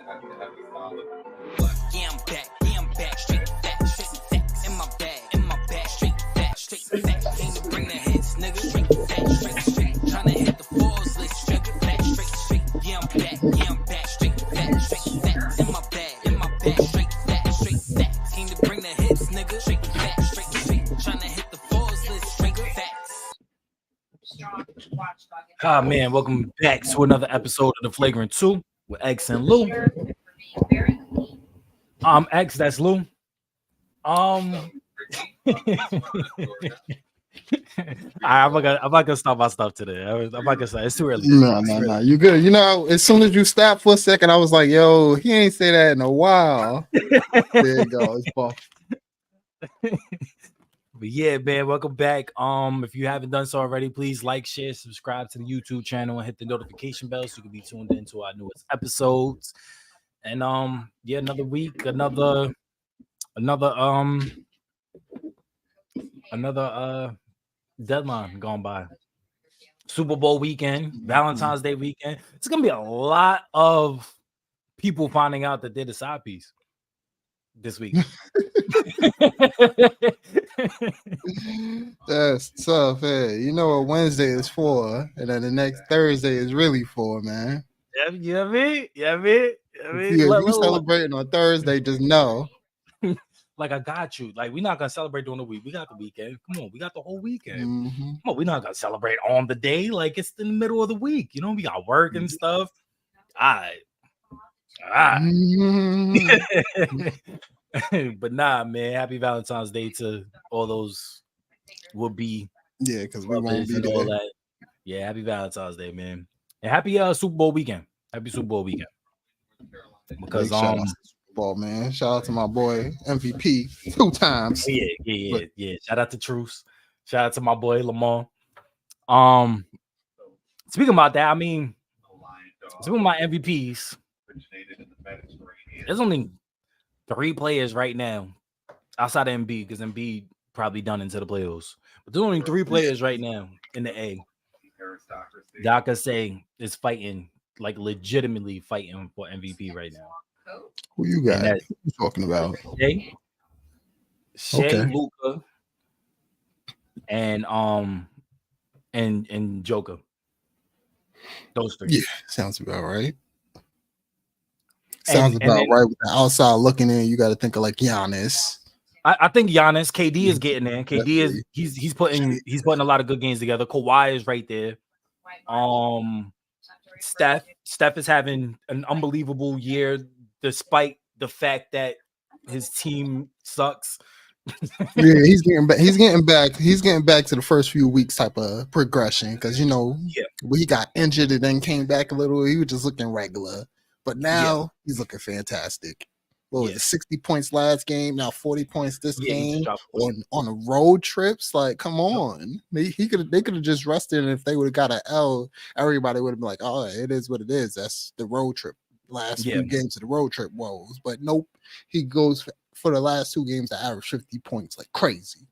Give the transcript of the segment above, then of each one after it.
Yeah, I'm back, straight facts, in my bag, straight facts, came to bring the hits, nigga, straight, tryna hit the fours, list, straight, yeah, I'm back, straight facts, in my bag, straight facts, came to bring the hits, nigga, straight, tryna hit the fours, list, straight facts. Ah, man, welcome back to another episode of the Flagrant Two with X and Lou. X, that's Lou. I'm not gonna stop my stuff today. I'm not gonna say it's too early. No. You good? You know, as soon as you stopped for a second, I was like, "Yo, he ain't say that in a while." There you go. It's buff. But yeah, man, welcome back. If you haven't done so already, please like, share, subscribe to the YouTube channel, and hit the notification bell so you can be tuned into our newest episodes. And yeah, another week, another deadline gone by. Super Bowl weekend, Valentine's Day weekend. It's gonna be a lot of people finding out that they're the side piece this week. That's tough. Hey, you know what Wednesday is for, and then the next Thursday is really for, man. You know what I mean? If you celebrating on Thursday, just know. Like, I got you. Like, we're not gonna celebrate during the week. We got the weekend. Come on, we got the whole weekend. Mm-hmm. Come on, we're not gonna celebrate on the day. Like, it's in the middle of the week. You know, we got work and stuff. All right. Mm-hmm. But nah, man. Happy Valentine's Day to all those would be. Yeah, because we won't be all there. that. Yeah, happy Valentine's Day, man. And happy Super Bowl weekend. Happy Super Bowl weekend. Because shout out to Super Bowl, man. Shout out to my boy MVP 2 times. Yeah. Shout out to Truce. Shout out to my boy Lamar. Speaking about that, I mean, speaking of my MVPs, there's only 3 players right now outside of Embiid, because Embiid probably done into the playoffs. But there's only 3 players right now in the A that I could say is fighting, like legitimately fighting for MVP right now. Who you got? Who you talking about? Shea, Luka, and Joker. Those 3. Yeah, sounds about right. Sounds about right. With the outside looking in, you got to think of like Giannis. I think Giannis, KD is getting in. KD is he's putting a lot of good games together. Kawhi is right there. Steph is having an unbelievable year, despite the fact that his team sucks. Yeah, he's getting back to the first few weeks type of progression, because when he got injured and then came back a little, he was just looking regular. But now he's looking fantastic. What was it, 60 points last game? Now 40 points this game on a road trips. Like, come on, they could have just rested, and if they would have got an L, everybody would have been like, "Oh, it is what it is. That's the road trip." Last few games of the road trip woes, but nope, he goes for the last 2 games to average 50 points like crazy.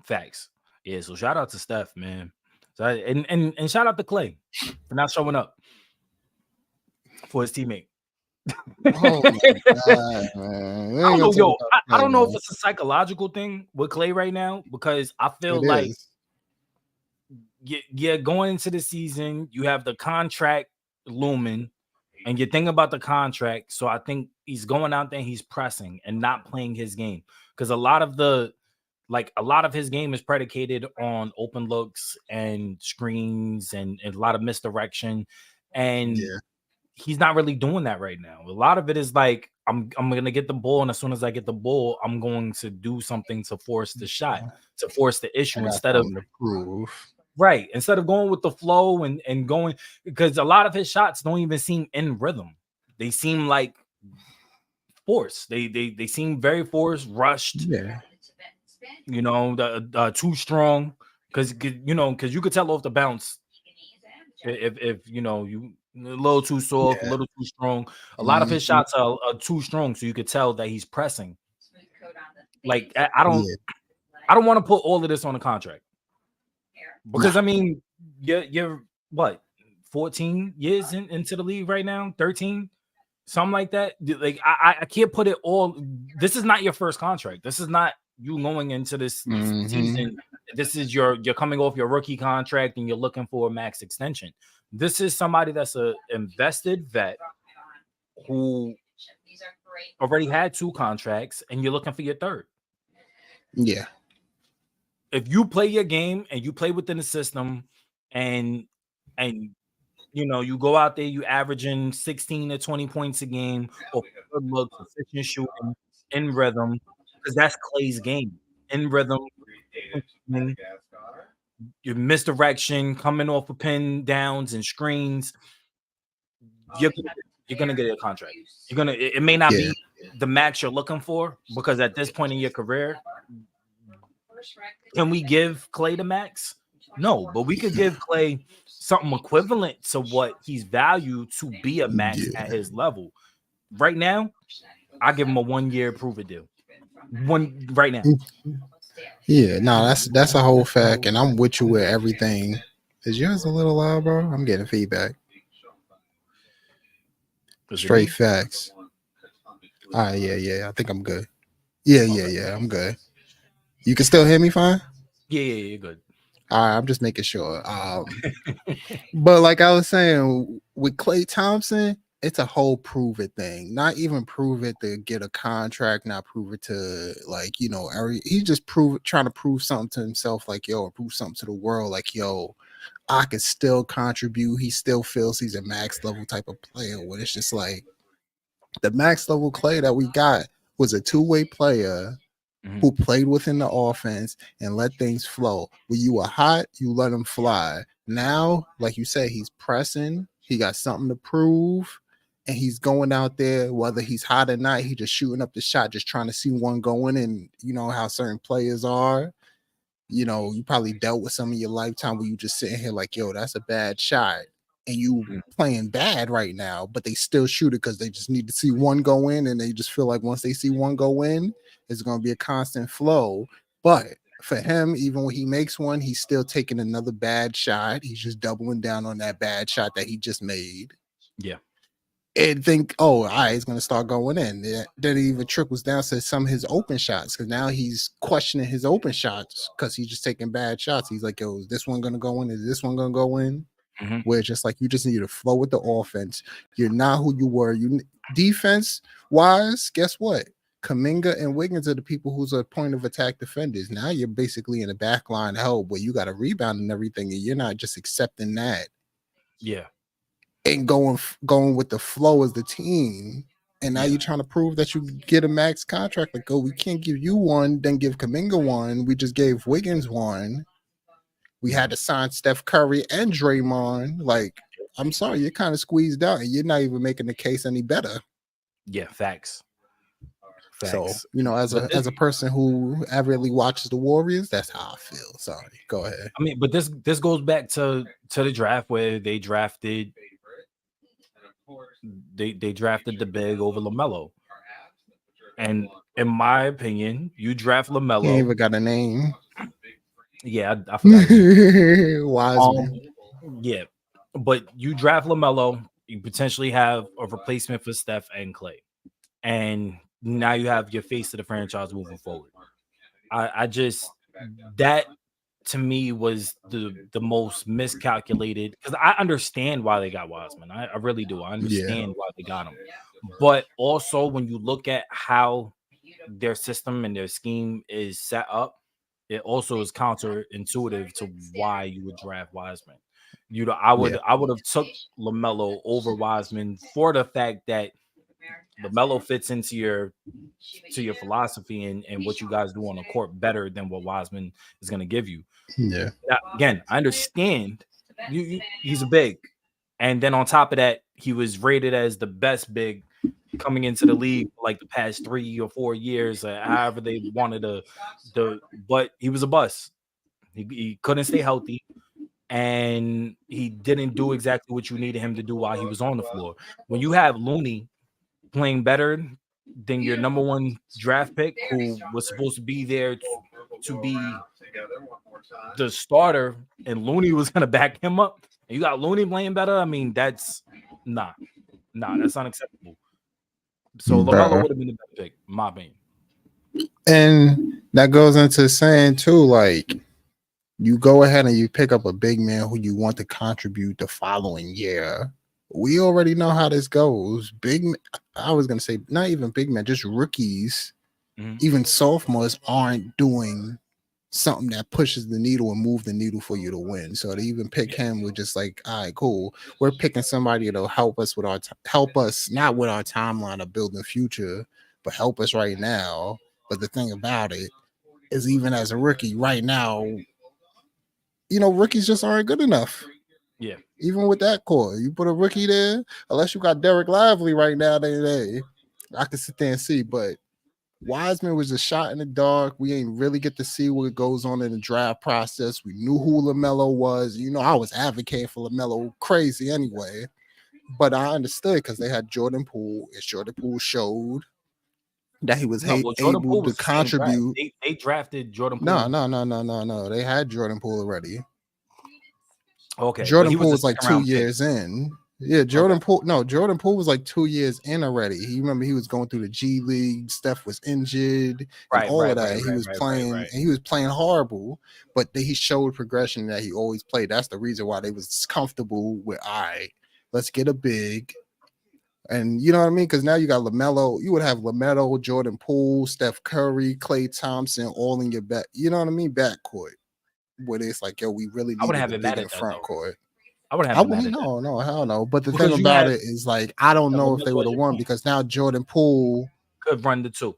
Facts. Yeah. So shout out to Steph, man. So and shout out to Clay for not showing up for his teammate. Oh my God, man. I don't know if it's a psychological thing with Clay right now, because I feel like going into the season, you have the contract looming, and you're thinking about the contract. So I think he's going out there and he's pressing and not playing his game, because a lot of his game is predicated on open looks and screens and a lot of misdirection, and he's not really doing that right now. A lot of it is like, I'm gonna get the ball, and as soon as I get the ball, I'm going to do something to force the shot, to force the issue, instead of going with the flow and going, because a lot of his shots don't even seem in rhythm. They seem like forced. They seem very forced, rushed. Yeah. Too strong, because you could tell off the bounce if you a little too soft, a little too strong. A lot of his shots are too strong, so you could tell that he's pressing. Like, I don't want to put all of this on a contract, because I mean, you're what, 14 years into the league right now, 13. something like that. Like I can't put it all. This is not your first contract. This is not you going into this season. This is you're coming off your rookie contract and you're looking for a max extension. This is somebody that's a invested vet who already had 2 contracts and you're looking for your third. Yeah. If you play your game and you play within the system and you know, you go out there, you averaging 16 to 20 points a game, or good look, efficient shooting, in rhythm, because that's Clay's game. In rhythm, your misdirection, coming off of pin downs and screens, you're gonna get a contract. It may not be the max you're looking for, because at this point in your career, can we give Clay the max? No, but we could give Clay something equivalent to what he's valued to be a max at his level. Right now, I give him a 1-year prove it deal. Right now. Yeah, no, that's a whole fact, and I'm with you with everything. Is yours a little loud, bro? I'm getting feedback. Straight facts. Yeah. I think I'm good. Yeah. I'm good. You can still hear me fine? Yeah, you're good. All right, I'm just making sure. But like I was saying, with Klay Thompson, it's a whole prove it thing. Not even prove it to get a contract, not prove it to, like, you know, he just trying to prove something to himself, like, yo, prove something to the world, like, yo, I can still contribute. He still feels he's a max level type of player. Where it's just like the max level Klay that we got was a 2-way player who played within the offense and let things flow. When you were hot, you let him fly. Now, like you said, he's pressing. He got something to prove, and he's going out there, whether he's hot or not, he just shooting up the shot, just trying to see one going. And you know how certain players are. You know, you probably dealt with some in your lifetime where you just sitting here like, yo, that's a bad shot. And you playing bad right now, but they still shoot it because they just need to see one go in, and they just feel like once they see one go in, it's going to be a constant flow. But for him, even when he makes one, he's still taking another bad shot. He's just doubling down on that bad shot that he just made. Yeah. And think, oh, all right, it's going to start going in. Then it even trickles down to some of his open shots, because now he's questioning his open shots because he's just taking bad shots. He's like, yo, is this one going to go in? Is this one going to go in? Where it's just like you just need to flow with the offense. You're not who you were. You defense wise, guess what? Kuminga and Wiggins are the people who's a point of attack defenders. Now you're basically in a backline help where you got a rebound and everything, and you're not just accepting that. Yeah. And going with the flow as the team. And now you're trying to prove that you get a max contract. Like, oh, we can't give you one, then give Kuminga one. We just gave Wiggins one. We had to sign Steph Curry and Draymond. Like, I'm sorry, you're kind of squeezed out, and you're not even making the case any better. Yeah, facts. So, you know, as a person who avidly watches the Warriors, that's how I feel. Sorry, go ahead. I mean, but this goes back to the draft where they drafted the big over LaMelo. And in my opinion, you draft LaMelo. He ain't even got a name. Yeah, I forgot. Wiseman. Yeah, but you draft LaMelo, you potentially have a replacement for Steph and Clay, and now you have your face of the franchise moving forward. I just, that to me was the most miscalculated, because I understand why they got Wiseman. I really do. I understand why they got him, but also when you look at how their system and their scheme is set up, it also is counterintuitive to why you would draft Wiseman. You know, I would have took LaMelo over Wiseman for the fact that LaMelo fits into your philosophy and what you guys do on the court better than what Wiseman is going to give you. Yeah. Now, again, I understand he's a big, and then on top of that, he was rated as the best big coming into the league for like the past 3 or 4 years, however they wanted but he was a bust. He couldn't stay healthy, and he didn't do exactly what you needed him to do while he was on the floor. When you have Looney playing better than your number 1 draft pick, who was supposed to be there to be the starter, and Looney was going to back him up, and you got Looney playing better, I mean, that's that's unacceptable. So LaMelo Bruh. would have been the better pick, in my opinion. And that goes into saying too, like you go ahead and you pick up a big man who you want to contribute the following year. We already know how this goes. I was gonna say not even big men, just rookies, even sophomores aren't doing something that pushes the needle and move the needle for you to win. So to even pick him with just like, all right, cool. We're picking somebody to help us with help us not with our timeline of building the future, but help us right now. But the thing about it is, even as a rookie right now, rookies just aren't good enough. Yeah. Even with that core, you put a rookie there, unless you got Derek Lively right now, then I can sit there and see. But Wiseman was a shot in the dark. We ain't really get to see what goes on in the draft process. We knew who LaMelo was. I was advocating for LaMelo crazy anyway. But I understood because they had Jordan Poole, and Jordan Poole showed that he was Jordan able Poole to was the same draft. contribute. They drafted Jordan Poole. No. They had Jordan Poole already. Okay, Jordan Poole was like 2 years in. Yeah, Jordan Poole was like 2 years in already. He remember he was going through the G League. Steph was injured and all of that. He was playing and he was playing horrible, but he showed progression that he always played. That's the reason why they was comfortable with, all right, let's get a big. And you know what I mean? Because now you got LaMelo. You would have LaMelo, Jordan Poole, Steph Curry, Klay Thompson, all in your back. You know what I mean? Backcourt. Where it's like, yo, we really need a big in the front court. I wouldn't have it. No, hell no. But the thing about it is, like, I don't know if they would have won because now Jordan Poole could run the two.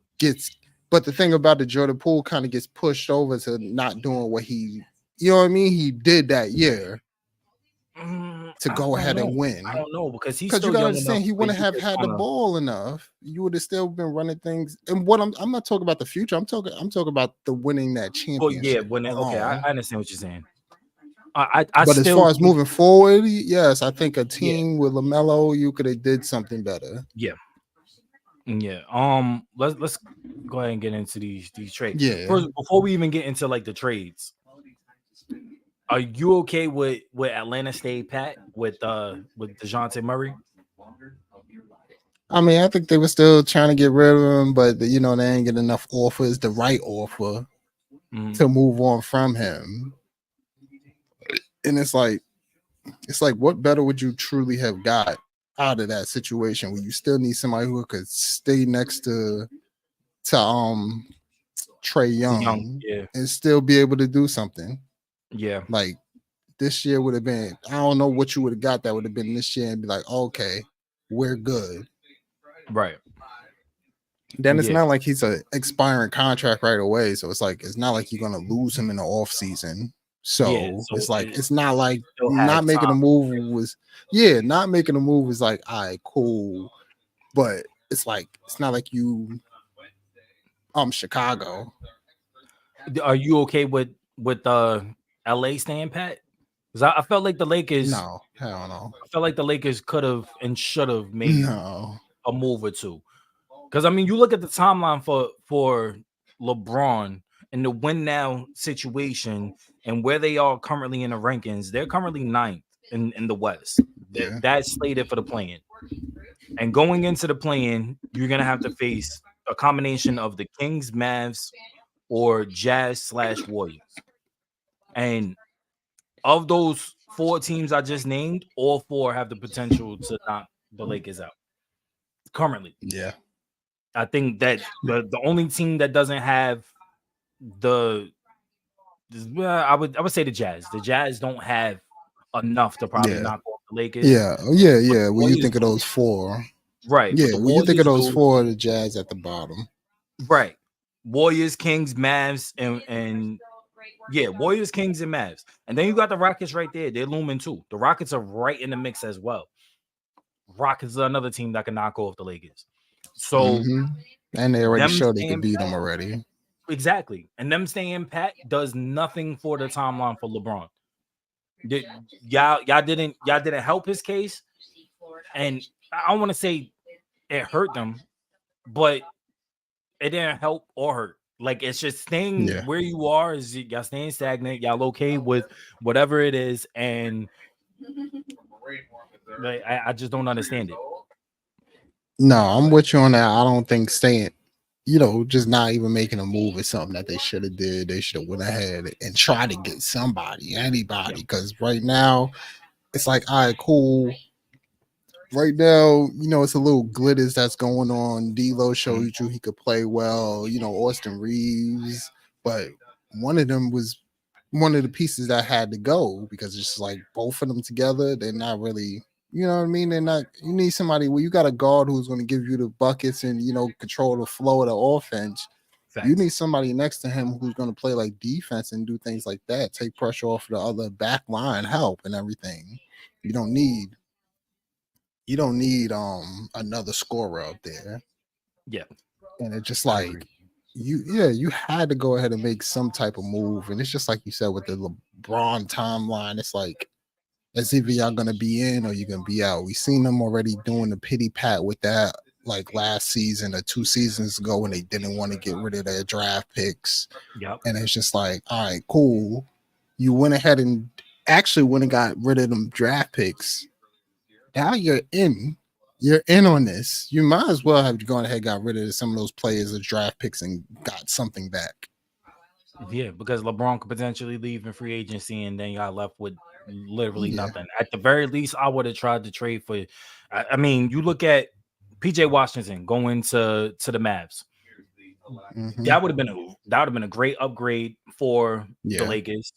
But the thing about the Jordan Poole kind of gets pushed over to not doing what he did that year to go ahead and win. I don't know because you gotta understand he wouldn't have had the ball enough. You would have still been running things. And what I'm not talking about the future. I'm talking about the winning that championship. Okay, I understand what you're saying. But as far as moving forward, yes, I think a team with LaMelo, you could have did something better. Yeah. Let's go ahead and get into these trades. Yeah. First, before we even get into like the trades, are you okay with Atlanta stay pat with DeJounte Murray? I mean, I think they were still trying to get rid of him, but they ain't get enough offers, the right offer to move on from him. And it's like, what better would you truly have got out of that situation where you still need somebody who could stay next to Trae Young and still be able to do something? Yeah. Like this year would have been, I don't know what you would have got that would have been this year and be like, okay, we're good. Right. Then it's not like he's an expiring contract right away. So it's like, it's not like you're going to lose him in the off season. So it's like, it's not like not making a move was, not making a move is like, all right, cool. But it's like, it's not like you, Chicago. Are you okay with LA staying pat? Because I felt like the Lakers. No, hell no. I felt like the Lakers could have and should have made a move or two. Because I mean, you look at the timeline for LeBron and the win now situation and where they are currently in the rankings. They're currently 9th in the West. That's slated for the play-in. And going into the play-in, you're gonna have to face a combination of the Kings, Mavs, or Jazz/Warriors. And of those 4 teams I just named, all 4 have the potential to knock the Lakers out. Currently. Yeah. I think that the only team that doesn't have I would say the Jazz. The Jazz don't have enough to probably knock off the Lakers. Yeah. When you think of those 4. Right. Yeah, when you think of those 4, the Jazz at the bottom. Right. Warriors, Kings, Mavs, and Warriors, Kings, and Mavs. And then you got the Rockets right there. They're looming too. The Rockets are right in the mix as well. Rockets are another team that can knock off the Lakers. So and they already showed they could beat them already. Exactly. And them staying pat does nothing for the timeline for LeBron. Y'all didn't help his case. And I don't want to say it hurt them, but it didn't help or hurt. Like it's just staying where you are, is y'all staying stagnant, y'all okay with whatever it is, and like, I just don't understand it. No, I'm with you on that. I don't think staying, just not even making a move is something that they should have did. They should have went ahead and tried to get Yeah. anybody, because right now it's like, all right, cool. Right now, it's a little glitters that's going on. D'Lo showed you he could play well. Austin Reeves, but one of them was one of the pieces that had to go, because it's just like both of them together, they're not really. You know what I mean? They're not. You need somebody where you got a guard who's going to give you the buckets and control the flow of the offense. You Facts. need somebody next to him who's going to play like defense and do things like that, take pressure off the other back line, help and everything. You don't need another scorer out there. Yeah. And it's just I like agree. you had to go ahead and make some type of move. And it's just like you said with the LeBron timeline, it's like as if y'all gonna be in or you're gonna be out. We seen them already doing the pity pat with that like last season or 2 seasons ago when they didn't want to get rid of their draft picks. Yep. And it's just like, all right, cool. You went ahead and actually went and got rid of them draft picks. Now you're in. You're in on this. You might as well have gone ahead and got rid of some of those players as draft picks and got something back. Yeah, because LeBron could potentially leave in free agency, and then you got left with literally nothing. At the very least, I would have tried to trade for. I mean, you look at PJ Washington going to the Mavs. Mm-hmm. That would have been a great upgrade for the Lakers.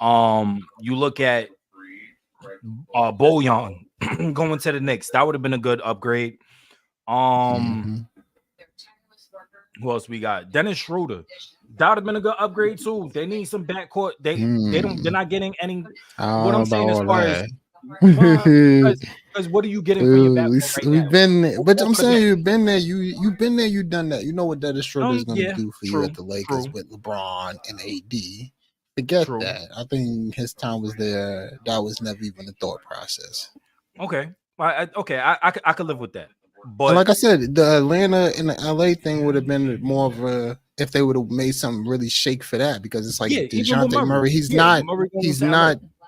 You look at Bojan going to the Knicks. That would have been a good upgrade. Who else we got? Dennis Schroeder. That would have been a good upgrade too. They need some backcourt. They're not getting any. What I'm saying as far as because what are you getting for your backcourt right we've now? been, but I'm saying you've been there. You've been there. You've done that. You know what Dennis Schroeder is going to do for you at the Lakers with LeBron and AD. Forget that. I think his time was there. That was never even a thought process. Okay. I could live with that. But and like I said, the Atlanta and the LA thing would have been more of a if they would have made something really shake for that, because it's like DeJounte Murray. He's not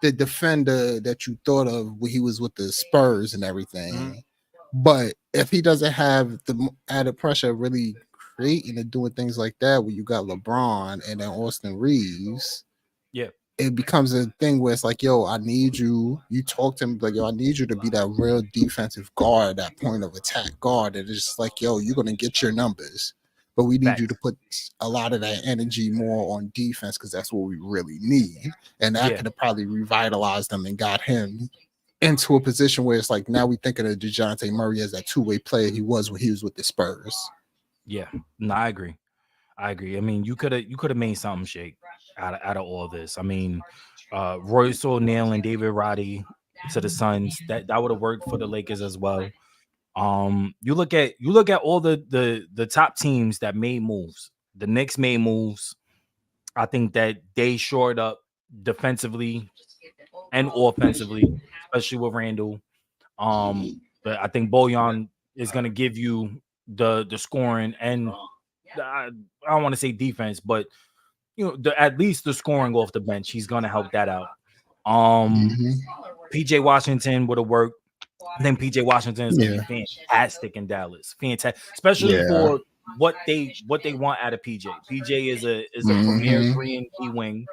the defender that you thought of when he was with the Spurs and everything. Mm-hmm. But if he doesn't have the added pressure of really creating and doing things like that, where you got LeBron and then Austin Reeves, it becomes a thing where it's like, yo, I need you. You talk to him like, yo, I need you to be that real defensive guard, that point of attack guard. And it's just like, yo, you're gonna get your numbers, but we need you to put a lot of that energy more on defense, because that's what we really need. And that could have probably revitalized them and got him into a position where it's like, now we think of DeJounte Murray as that two-way player he was when he was with the Spurs. Yeah, no, I agree. I mean, you could have made something shake out of all this. I mean, Royce O'Neal and David Roddy to the Suns, that would have worked for the Lakers as well. You look at all the top teams that made moves. The Knicks made moves. I think that they shored up defensively and offensively, especially with Randall. But I think Bojan is going to give you the scoring and I don't want to say defense, but at least the scoring off the bench. He's going to help that out. PJ Washington would have worked. I think PJ Washington is going to be fantastic in Dallas. Fantastic, especially for what they want out of PJ. PJ is a premier 3-and-D wing.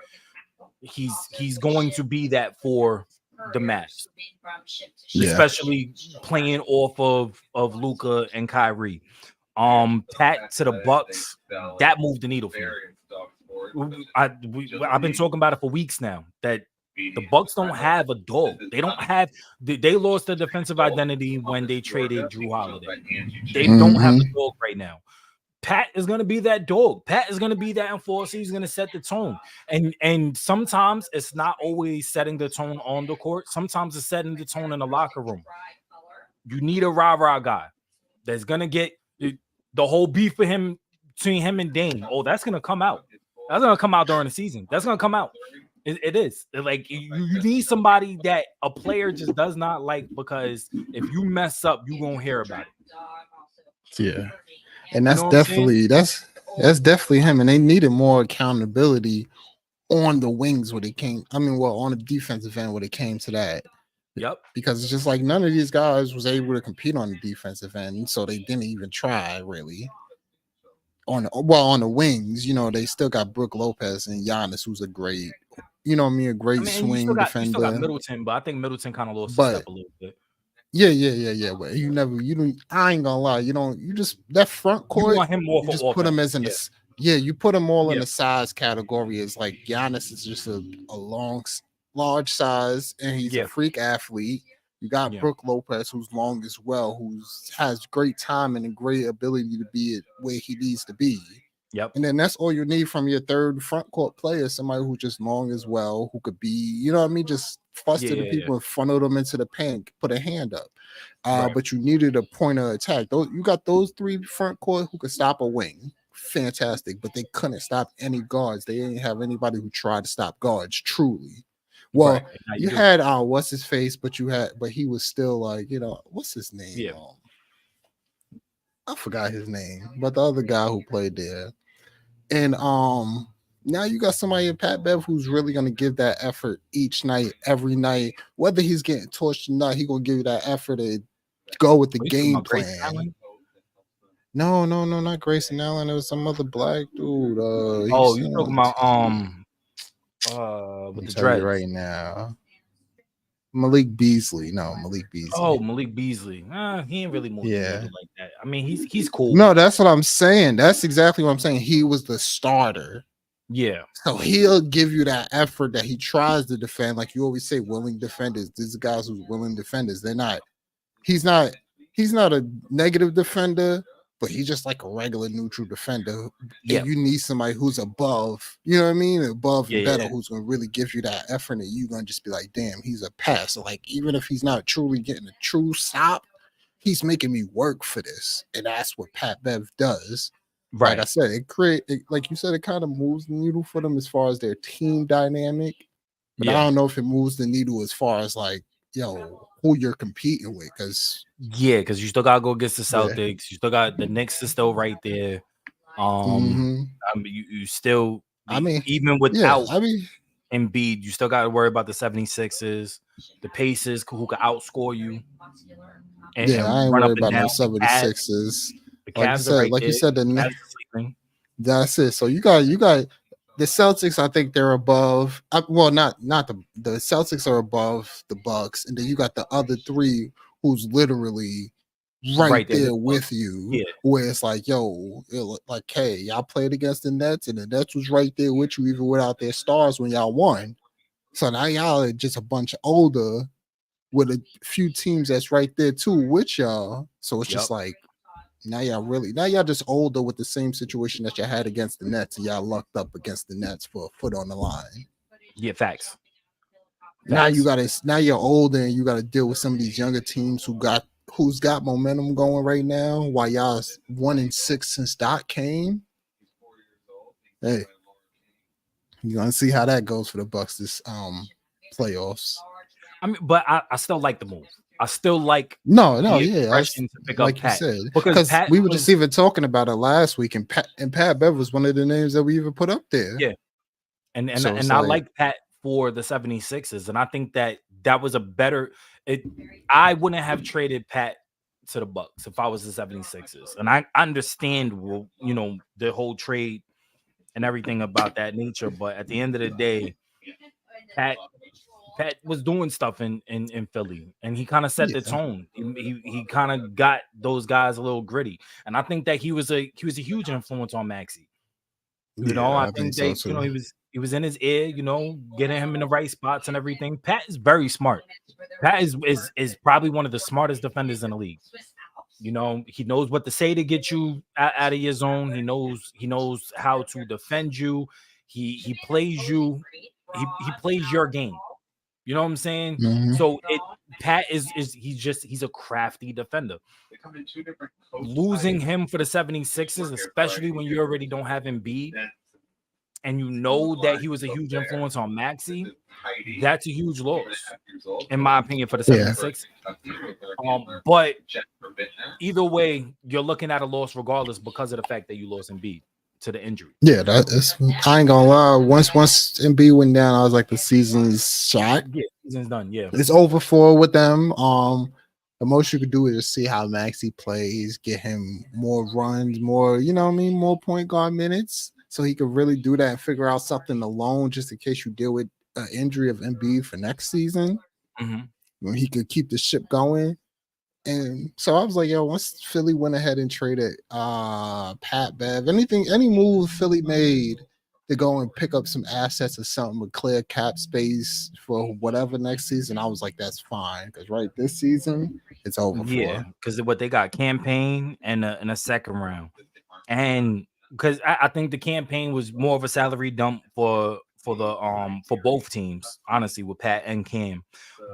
He's going to be that for the Mavs, especially playing off of Luka and Kyrie. Pat to the Bucks, that moved the needle for me. I've been talking about it for weeks now that the Bucks don't have a dog. They don't have. They lost their defensive identity when they traded Drew Holiday. They don't have a dog right now. Pat is going to be that dog. Pat is going to be that enforcer. He's going to set the tone. And sometimes it's not always setting the tone on the court. Sometimes it's setting the tone in the locker room. You need a rah-rah guy that's going to get the whole beef for him between him and Dame. Oh, that's going to come out. That's going to come out during the season. That's going to come out. It is. Like, you need somebody that a player just does not like, because if you mess up, you're going to hear about it. Yeah. And that's definitely him. And they needed more accountability on the wings when it came. I mean, well, on the defensive end when it came to that, Yep. Because it's just like none of these guys was able to compete on the defensive end, so they didn't even try really. On the wings, they still got Brook Lopez and Giannis, who's a great, a great And you still swing got defender. Middleton, but I think Middleton kind of lost a But step a little bit. yeah. But you don't. I ain't gonna lie. You just that front court. You want him more for just offense. Put him as in you put them all in the size category. As like Giannis is just a large size, and he's a freak athlete. You got Brook Lopez, who's long as well, who has great time and a great ability to be where he needs to be. Yep. And then that's all you need from your third front court player, somebody who's just long as well, who could be, just fluster the people and funnel them into the paint, put a hand up. But you needed a point of attack. You got those three front court who could stop a wing. Fantastic, but they couldn't stop any guards. They didn't have anybody who tried to stop guards truly. Well, you had what's his face, but he was still like, what's his name? Yeah. I forgot his name, but the other guy who played there. And now you got somebody in Pat Bev who's really gonna give that effort each night, every night, whether he's getting torched or not. He gonna give you that effort to go with the game plan. No, not Grayson Allen. It was some other black dude. You talking about with the dreads right now? Malik Beasley. No, Malik Beasley. Oh, Malik Beasley. He ain't really moving like that. I mean, he's cool. No, that's what I'm saying. That's exactly what I'm saying. He was the starter. Yeah. So he'll give you that effort that he tries to defend. Like you always say, willing defenders. These are guys who's willing defenders. They're not. He's not a negative defender, but he's just like a regular neutral defender. Yeah. You need somebody who's above, you know what I mean? Above and better, who's going to really give you that effort. And you're going to just be like, damn, he's a pass. So like, even if he's not truly getting a true stop, he's making me work for this. And that's what Pat Bev does. Right. Like I said, like you said, it kind of moves the needle for them as far as their team dynamic. But I don't know if it moves the needle as far as like, who you're competing with. Because you still gotta go against the Celtics. You still got the Knicks is still right there. I mean, you still, even without Embiid, you still got to worry about the 76ers, the Pacers who can outscore you. And I ain't worried about no 76ers. Like you said, the Knicks. That's it. So you got the Celtics. I think they're above. Well, not the Celtics are above the Bucks, and then you got the other three who's literally right there with you. Yeah. Where it's like, hey, y'all played against the Nets, and the Nets was right there with you, even without their stars when y'all won. So now y'all are just a bunch of older with a few teams that's right there too with y'all. So it's just like. Now y'all just older with the same situation that you had against the Nets, and y'all lucked up against the Nets for a foot on the line. Yeah, facts. Now you're older and you gotta deal with some of these younger teams who's got momentum going right now while y'all 1-6 since Doc came. Hey, you're gonna see how that goes for the Bucks this playoffs. I mean, but I still like the move. I still like to pick like up Pat. You said, because we were just even talking about it last week, and Pat Bev was one of the names that we even put up there. Yeah, and I like Pat for the 76ers, and I think that was a better. I wouldn't have traded Pat to the Bucks if I was the 76ers, and I understand the whole trade and everything about that nature, but at the end of the day, Pat was doing stuff in Philly, and he kind of set the tone. He kind of got those guys a little gritty, and I think that he was a huge influence on Maxey. I think that he was in his ear, getting him in the right spots and everything. Pat is very smart. Pat is probably one of the smartest defenders in the league. He knows what to say to get you out of your zone. He knows how to defend you. He plays you. He plays your game. You know what I'm saying? Mm-hmm. So Pat he's a crafty defender. Losing him for the 76ers, especially when you already don't have Embiid, and you know that he was a huge influence on Maxey, that's a huge loss, in my opinion, for the 76ers. But either way, you're looking at a loss regardless because of the fact that you lost Embiid. to the injury. Yeah, I ain't gonna lie. Once Embiid went down, I was like, the season's shot. Yeah, season's done. Yeah, It's over for with them. The most you could do is just see how Maxey plays, get him more runs, more, you know what I mean, more point guard minutes, so he could really do that and figure out something alone, just in case you deal with an injury of Embiid for next season. When he could keep the ship going. And so I was like, yo, once Philly went ahead and traded Pat Bev, any move Philly made to go and pick up some assets or something with clear cap space for whatever next season, I was like, that's fine. Because right this season, it's over yeah, for. because what they got campaign and a second round, and because I think the campaign was more of a salary dump for both teams, honestly, with Pat and Cam,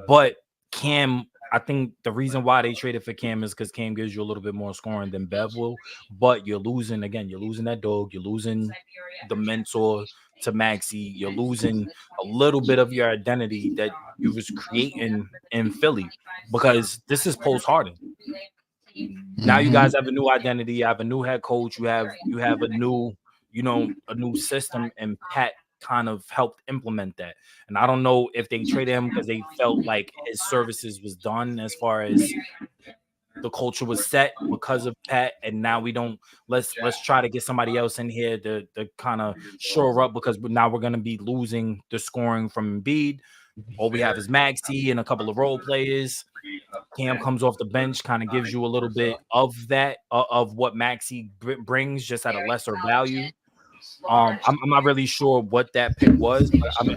but Cam. I think the reason why they traded for Cam is because Cam gives you a little bit more scoring than Bev will, but you're losing that dog, you're losing the mentor to Maxey, you're losing a little bit of your identity that you was creating in Philly, because this is post Harden. Now you guys have a new identity, you have a new head coach, you have a new, a new system, and Pat kind of helped implement that. And I don't know if they traded him because they felt like his services was done as far as the culture was set because of Pat, and now we don't let's try to get somebody else in here to kind of shore up, because now we're going to be losing the scoring from Embiid. All we have is Maxey and a couple of role players. Cam comes off the bench, kind of gives you a little bit of that of what Maxey brings, just at a lesser value. I'm not really sure what that pick was,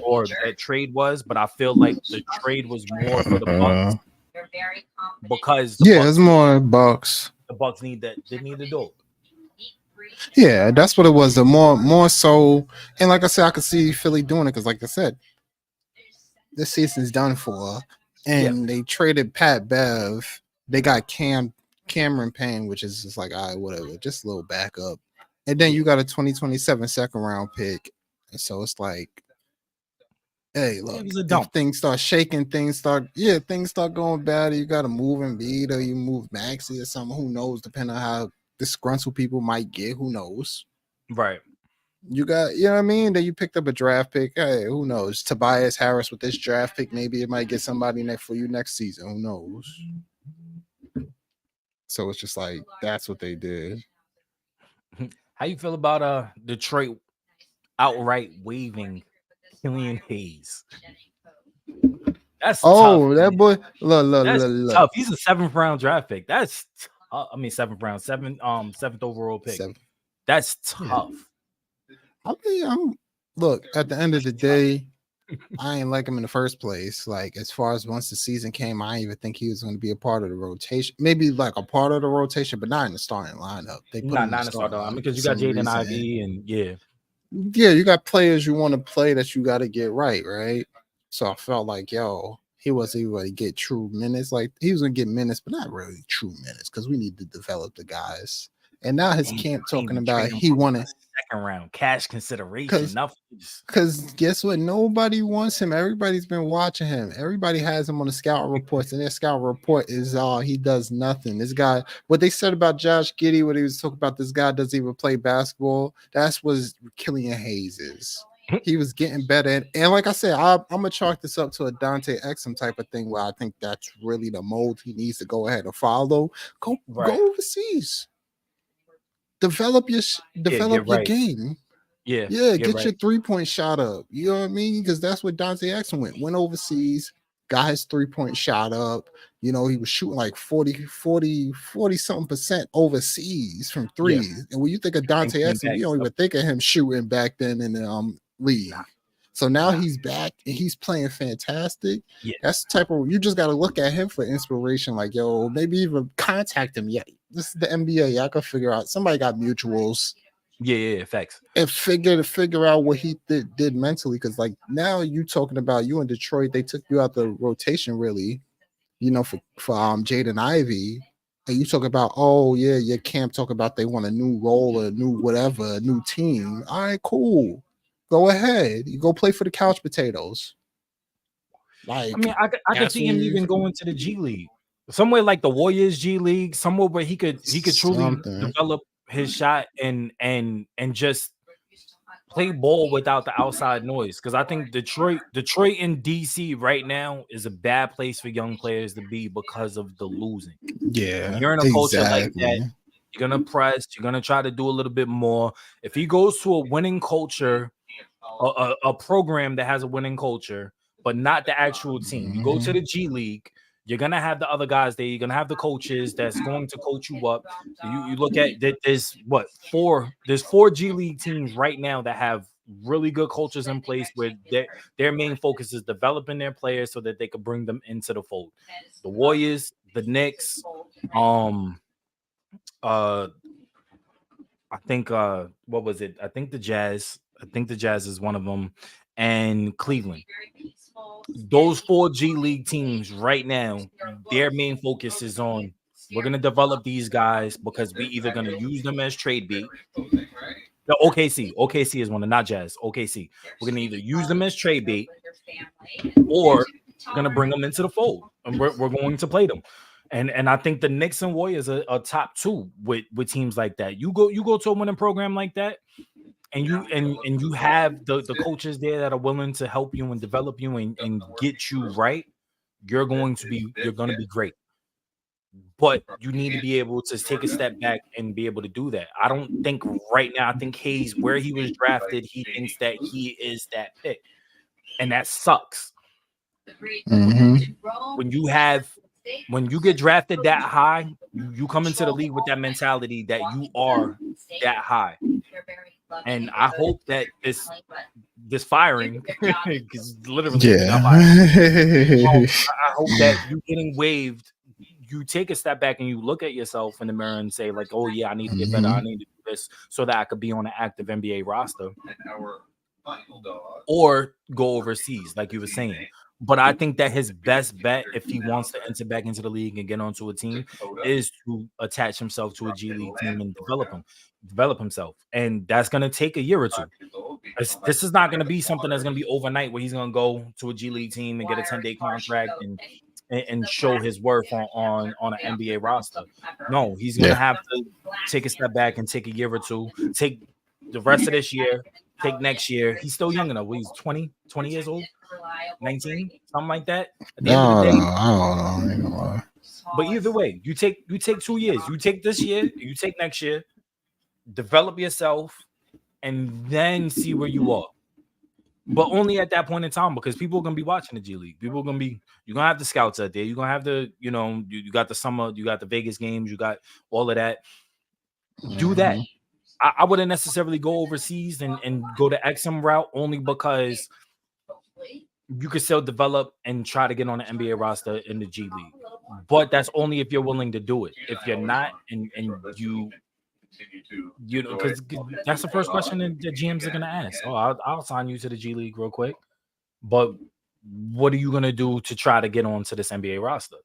or that trade was, but I feel like the trade was more for the Bucks, because It's more Bucks. The Bucks need that. They need the dog. Yeah, that's what it was. The more so, and like I said, I could see Philly doing it because, like I said, this season's done for, and they traded Pat Bev. They got Cameron Payne, which is just like, all right, whatever, just a little backup. And then you got a 2027 second round pick. And so it's like, hey, look, if things start shaking, things start going bad, you got to move Embiid or you move Maxey or something. Who knows? Depending on how disgruntled people might get, who knows? Right. You got, you know what I mean? Then you picked up a draft pick. Hey, who knows? Tobias Harris with this draft pick, maybe it might get somebody next for you next season. Who knows? So it's just like, that's what they did. How you feel about Detroit outright waiving Killian Hayes? That's tough. That boy. Look. Tough. He's a 7th round draft pick. That's 7th round, 7th overall pick. That's tough. I mean, look, at the end of the day, I ain't like him in the first place. Like, as far as once the season came, I didn't even think he was going to be a part of the rotation. Maybe like a part of the rotation, but not in the starting lineup. They put him in the starting lineup because you got Jaden Ivey and you got players you want to play that you got to get right. So I felt like, he wasn't even going to get true minutes. Like, he was going to get minutes, but not really true minutes, because we need to develop the guys. And now his camp talking about he wanted second round cash consideration. Because guess what? Nobody wants him. Everybody's been watching him. Everybody has him on the scout reports, and their scout report is he does nothing. This guy, what they said about Josh Giddey, what he was talking about, this guy doesn't even play basketball. That's what Killian Hayes is. He was getting better. And like I said, I'm going to chalk this up to a Dante Exum type of thing, where I think that's really the mold he needs to go ahead and follow. Go overseas. Develop your game. Get your 3-point shot up. You know what I mean? Because that's what Dante Exum went overseas, got his 3-point shot up. He was shooting like 40 something % overseas from threes. And when you think of Dante Exum, you don't even think of him shooting back then in the league. So now he's back and he's playing fantastic. That's the type of, you just got to look at him for inspiration. Like, maybe even contact him. This is the NBA. Y'all can figure out. Somebody got mutuals. Facts. And figure out what he did mentally. Because like now you talking about you in Detroit, they took you out the rotation really, for Jaden Ivey. And you talk about, your camp talk about they want a new role, a new whatever, a new team. All right, cool. Go ahead. You go play for the couch potatoes. Like, I could see him even going to the G League, somewhere like the Warriors G League, somewhere where he could truly develop his shot and just play ball without the outside noise. Because I think Detroit and DC right now is a bad place for young players to be because of the losing. Yeah, When you're in a culture like that, you're gonna press, you're gonna try to do a little bit more. If he goes to a winning culture, a program that has a winning culture, but not the actual team. You go to the G League, you're gonna have the other guys there. You're gonna have the coaches that's going to coach you up. You look at that. There's four G League teams right now that have really good cultures in place where their main focus is developing their players so that they could bring them into the fold. The Warriors, the Knicks, I think what was it? I think the Jazz. I think the Jazz is one of them, and Cleveland. Those four G League teams right now, their main focus is on we're gonna develop these guys because we either gonna use them as trade bait. The OKC is one of not Jazz. OKC. We're gonna either use them as trade bait or we're gonna bring them into the fold, and we're going to play them. And I think the Knicks and Warriors are top two with teams like that. You go to a winning program like that, and you have the coaches there that are willing to help you and develop you and get you right. You're going to be great. But you need to be able to take a step back and be able to do that. I don't think right now. I think Hayes, where he was drafted, he thinks that he is that pick, and that sucks. When you get drafted that high, you come into the league with that mentality that you are that high. And I hope that this firing, because literally, I hope that you getting waived. You take a step back and you look at yourself in the mirror and say, like, oh yeah, I need to get better. I need to do this so that I could be on an active NBA roster, or go overseas, like you were saying. But I think that his best bet, if he wants to enter back into the league and get onto a team, is to attach himself to a G League team and develop himself. And that's going to take a year or two. This is not going to be something that's going to be overnight where he's going to go to a G League team and get a 10-day contract and show his worth on an NBA roster. No, he's going to have to take a step back and take a year or two, take the rest of this year, take next year. He's still young enough. He's 20 years old, 19, something like that. At the end of the day, I don't know. But either way, you take 2 years. You take this year, you take next year, develop yourself, and then see where you are. But only at that point in time, because people are gonna be watching the G League. You're gonna have the scouts out there. You're gonna have the, you got the summer, you got the Vegas games, you got all of that. Do that. I wouldn't necessarily go overseas and go the XM route, only because you could still develop and try to get on the NBA roster in the G League. But that's only if you're willing to do it. If you're not, and because that's the first question that the GMs are going to ask. Oh, I'll sign you to the G League real quick. But what are you going to do to try to get onto this NBA roster?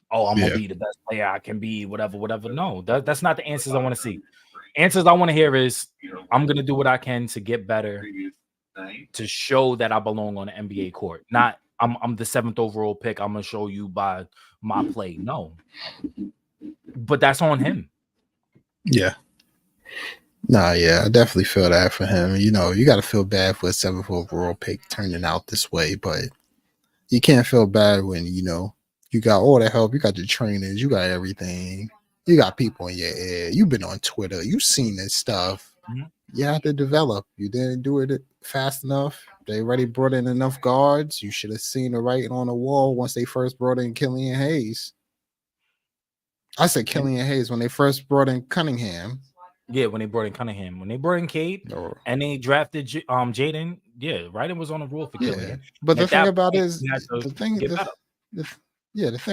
Oh, I'm going to be the best player I can be, whatever. No, that's not the answers I want to see. Answers I want to hear is, I'm going to do what I can to get better, to show that I belong on the NBA court. Not, I'm the 7th overall pick. I'm going to show you by my play. No. But that's on him. Yeah. Nah, yeah, I definitely feel that for him. You got to feel bad for a 7th overall pick turning out this way, but you can't feel bad when, you got all the help, you got the trainers, you got everything, you got people in your ear, you've been on Twitter, you've seen this stuff. You have to develop. You didn't do it fast enough. They already brought in enough guards. You should have seen the writing on the wall once they first brought in Killian Hayes. I said Killian Hayes when they first brought in Cunningham. Yeah, when they brought in Cunningham. When they brought in Cade and they drafted Jaden, writing was on the rule for Killian. Yeah. But the thing about it is, the thing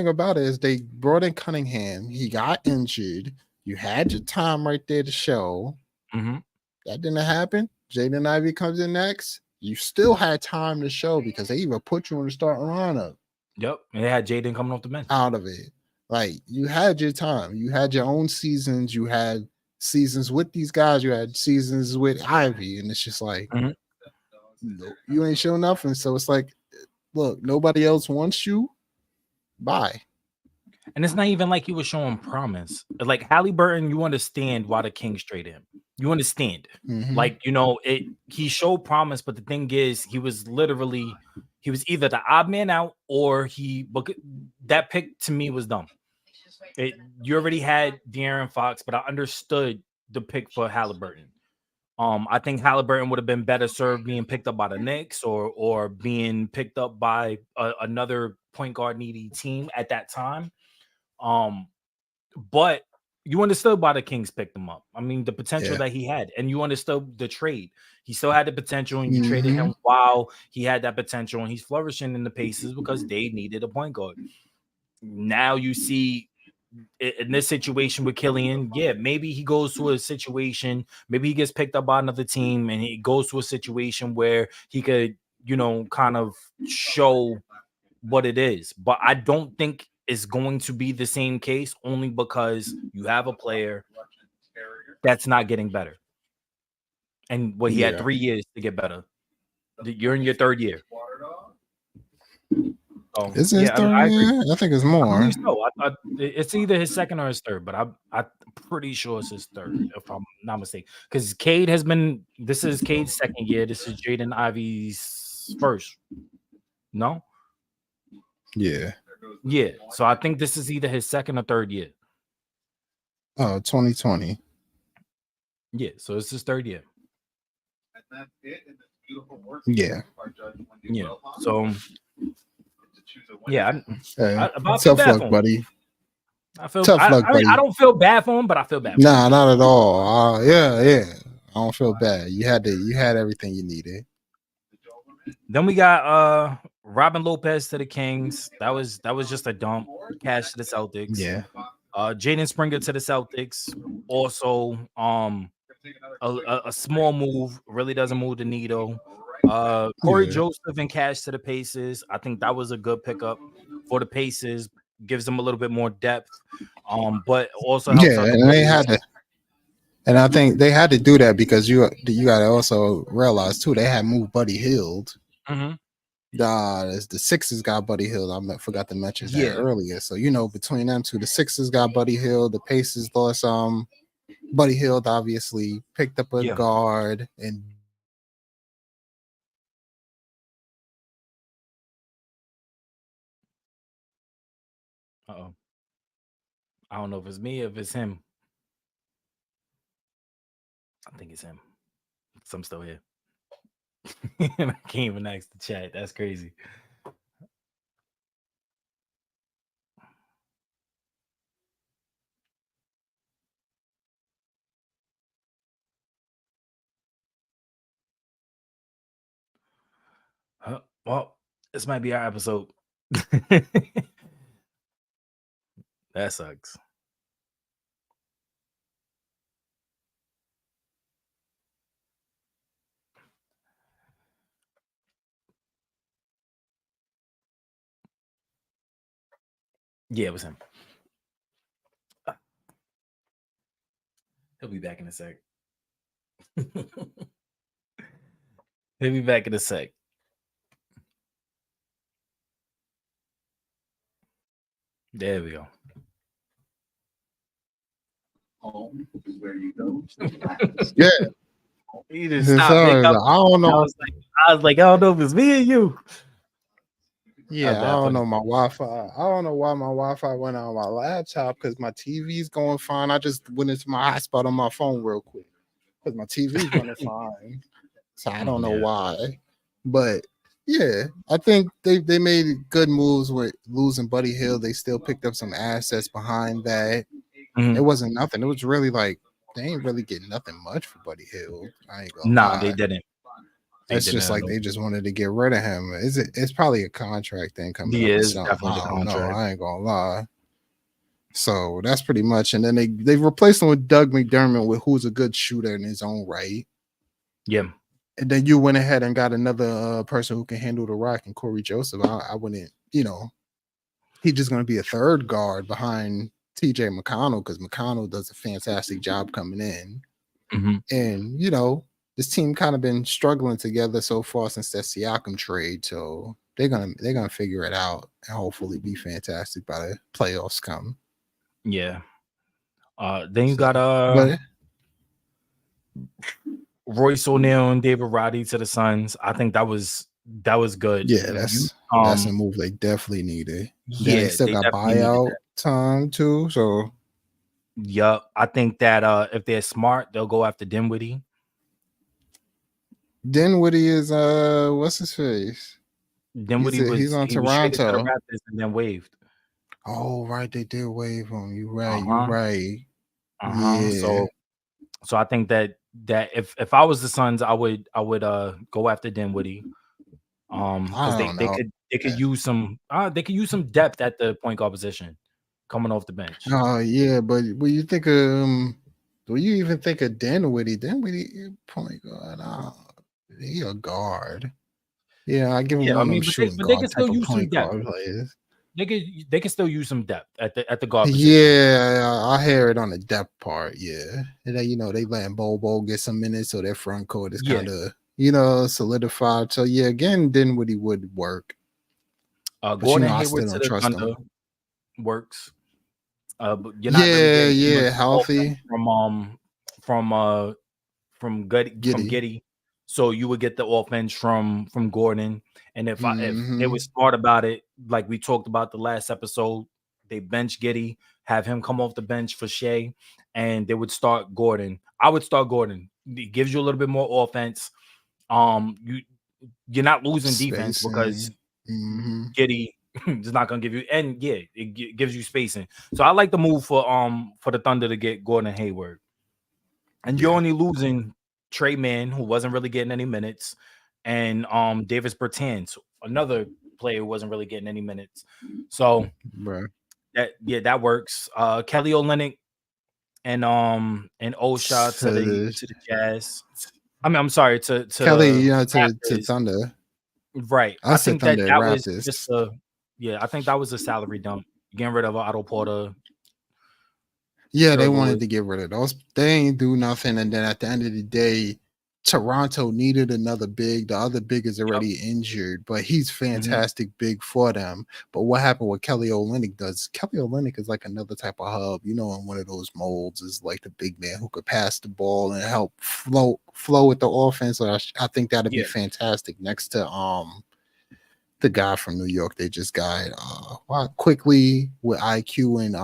about it is they brought in Cunningham. He got injured. You had your time right there to show. That didn't happen. Jaden Ivey comes in next. You still had time to show because they even put you in the starting lineup. Yep. And they had Jaden coming off the bench. Out of it. Like, you had your time. You had your own seasons. You had seasons with these guys. You had seasons with Ivy. And it's just like, you ain't show nothing. So it's like, look, nobody else wants you. Bye. And it's not even like he was showing promise. Like Halliburton, you understand why the Kings traded him. You understand. Like, he showed promise, but the thing is, he was either the odd man out or that pick to me was dumb. You already had De'Aaron Fox, but I understood the pick for Halliburton. I think Halliburton would have been better served being picked up by the Knicks or being picked up by another point guard needy team at that time. But you understood why the Kings picked him up. I mean, the potential that he had, and you understood the trade. He still had the potential, and you traded him while he had that potential, and he's flourishing in the Pacers because they needed a point guard. Now you see in this situation with Killian, maybe he goes to a situation, maybe he gets picked up by another team, and he goes to a situation where he could, kind of show what it is. But I don't think it's going to be the same case, only because you have a player that's not getting better. And he had 3 years to get better. You're in your third year. Is it his third year? I think it's more. I so. It's either his second or his third, but I'm pretty sure it's his third, if I'm not mistaken. Because this is Cade's second year. This is Jaden Ivey's first. No? Yeah. Yeah. So I think this is either his second or third year. Oh, 2020. Yeah, so it's his third year. Yeah. Yeah. So tough luck, buddy. Tough luck, buddy. I don't feel bad for him, but I feel bad. Nah, not at all. Yeah. I don't feel bad. You had everything you needed. Then we got Robin Lopez to the Kings. That was just a dump. Cash to the Celtics. Yeah. Jaden Springer to the Celtics. Also, a small move. Really doesn't move the needle. Corey Joseph and Cash to the Pacers. I think that was a good pickup for the Pacers. Gives them a little bit more depth. But also helps out and they had to. And I think they had to do that because you got to also realize too they had moved Buddy Hield. Mm-hmm. The Sixers got Buddy Hield. I forgot to mention that earlier. So between them two, the Sixers got Buddy Hield. The Pacers lost Buddy Hield. Obviously picked up a guard and. Uh-oh. I don't know if it's me or if it's him. I think it's him. So I'm still here. And I can't even ask the chat. That's crazy. Well, this might be our episode. That sucks. Yeah, it was him. He'll be back in a sec. He'll be back in a sec. There we go. Home is where you go. Yeah. He just stopped. I don't know. I was like, I don't know if it's me or you. Yeah, I don't know my Wi-Fi. I don't know why my Wi-Fi went on my laptop because my TV's going fine. I just went into my hotspot on my phone real quick because my TV's running fine. So I don't know why. But yeah, I think they made good moves with losing Buddy Hield. They still picked up some assets behind that. Mm-hmm. It wasn't nothing. It was really like they ain't really getting nothing much for Buddy Hield. I ain't gonna lie. They didn't. It's just like they just wanted to get rid of him. It's probably a contract thing coming up. It's definitely the contract. I ain't gonna lie. So that's pretty much. And then they replaced him with Doug McDermott, who's a good shooter in his own right. Yeah. And then you went ahead and got another person who can handle the rock, and Corey Joseph. I wouldn't, he's just going to be a third guard behind TJ McConnell because McConnell does a fantastic job coming in. Mm-hmm. And, this team kind of been struggling together so far since that Siakam trade. So they're gonna figure it out and hopefully be fantastic by the playoffs come. Yeah. Then you So, got but Royce O'Neal and David Roddy to the Suns. I think that was good. yeah, that's a move they definitely needed. Then they Yeah, still they got definitely needed buyout that. time too. So Yup. I think that if they're smart, they'll go after Dinwiddie. Dinwiddie is what's his face? Dinwiddie He's on he was traded to the Toronto. Raptors and then waived. Oh right, they did waive him. You right, Uh-huh. Yeah. So I think that if I was the Suns, I would go after Dinwiddie. Because they could use some depth at the point guard position coming off the bench. Oh yeah, but when you think of do you even think of Dinwiddie? Dinwiddie point guard. He a guard. Yeah, I give him Yeah, I one of mean, those but shooting they guard can type still of use some point depth. guard players. They can still use some depth at the guard position. Yeah, I hear it on the depth part. Yeah, and then they letting Bobo get some minutes, so their front court is kind of solidified. So yeah, again, Dinwiddie would work. Gordon I Hayward still to don't the trust Thunder him. Works. But you're not really getting too much healthy from Giddy. So you would get the offense from Gordon. And if they were smart about it, like we talked about the last episode, they bench Giddy, have him come off the bench for Shea, and they would start Gordon. I would start Gordon. It gives you a little bit more offense. You're not losing defense because Giddy is not going to give you, and it gives you spacing. So I like the move for the Thunder to get Gordon Hayward, and you're only losing Trey Mann, who wasn't really getting any minutes, and Davis Bertans, another player who wasn't really getting any minutes. So that works. Kelly Olynyk and Osha to the Jazz. I mean, I'm sorry to Kelly, to Thunder. Right. I think that Raptors. was just I think that was a salary dump. Getting rid of Otto Porter. Yeah, they wanted to get rid of those. They ain't do nothing. And then at the end of the day, Toronto needed another big. The other big is already injured, but he's fantastic big for them. But what happened with Kelly Olynyk does? Kelly Olynyk is like another type of hub, in one of those molds is like the big man who could pass the ball and help flow with the offense. So I think that'd be fantastic next to the guy from New York they just got quickly with IQ and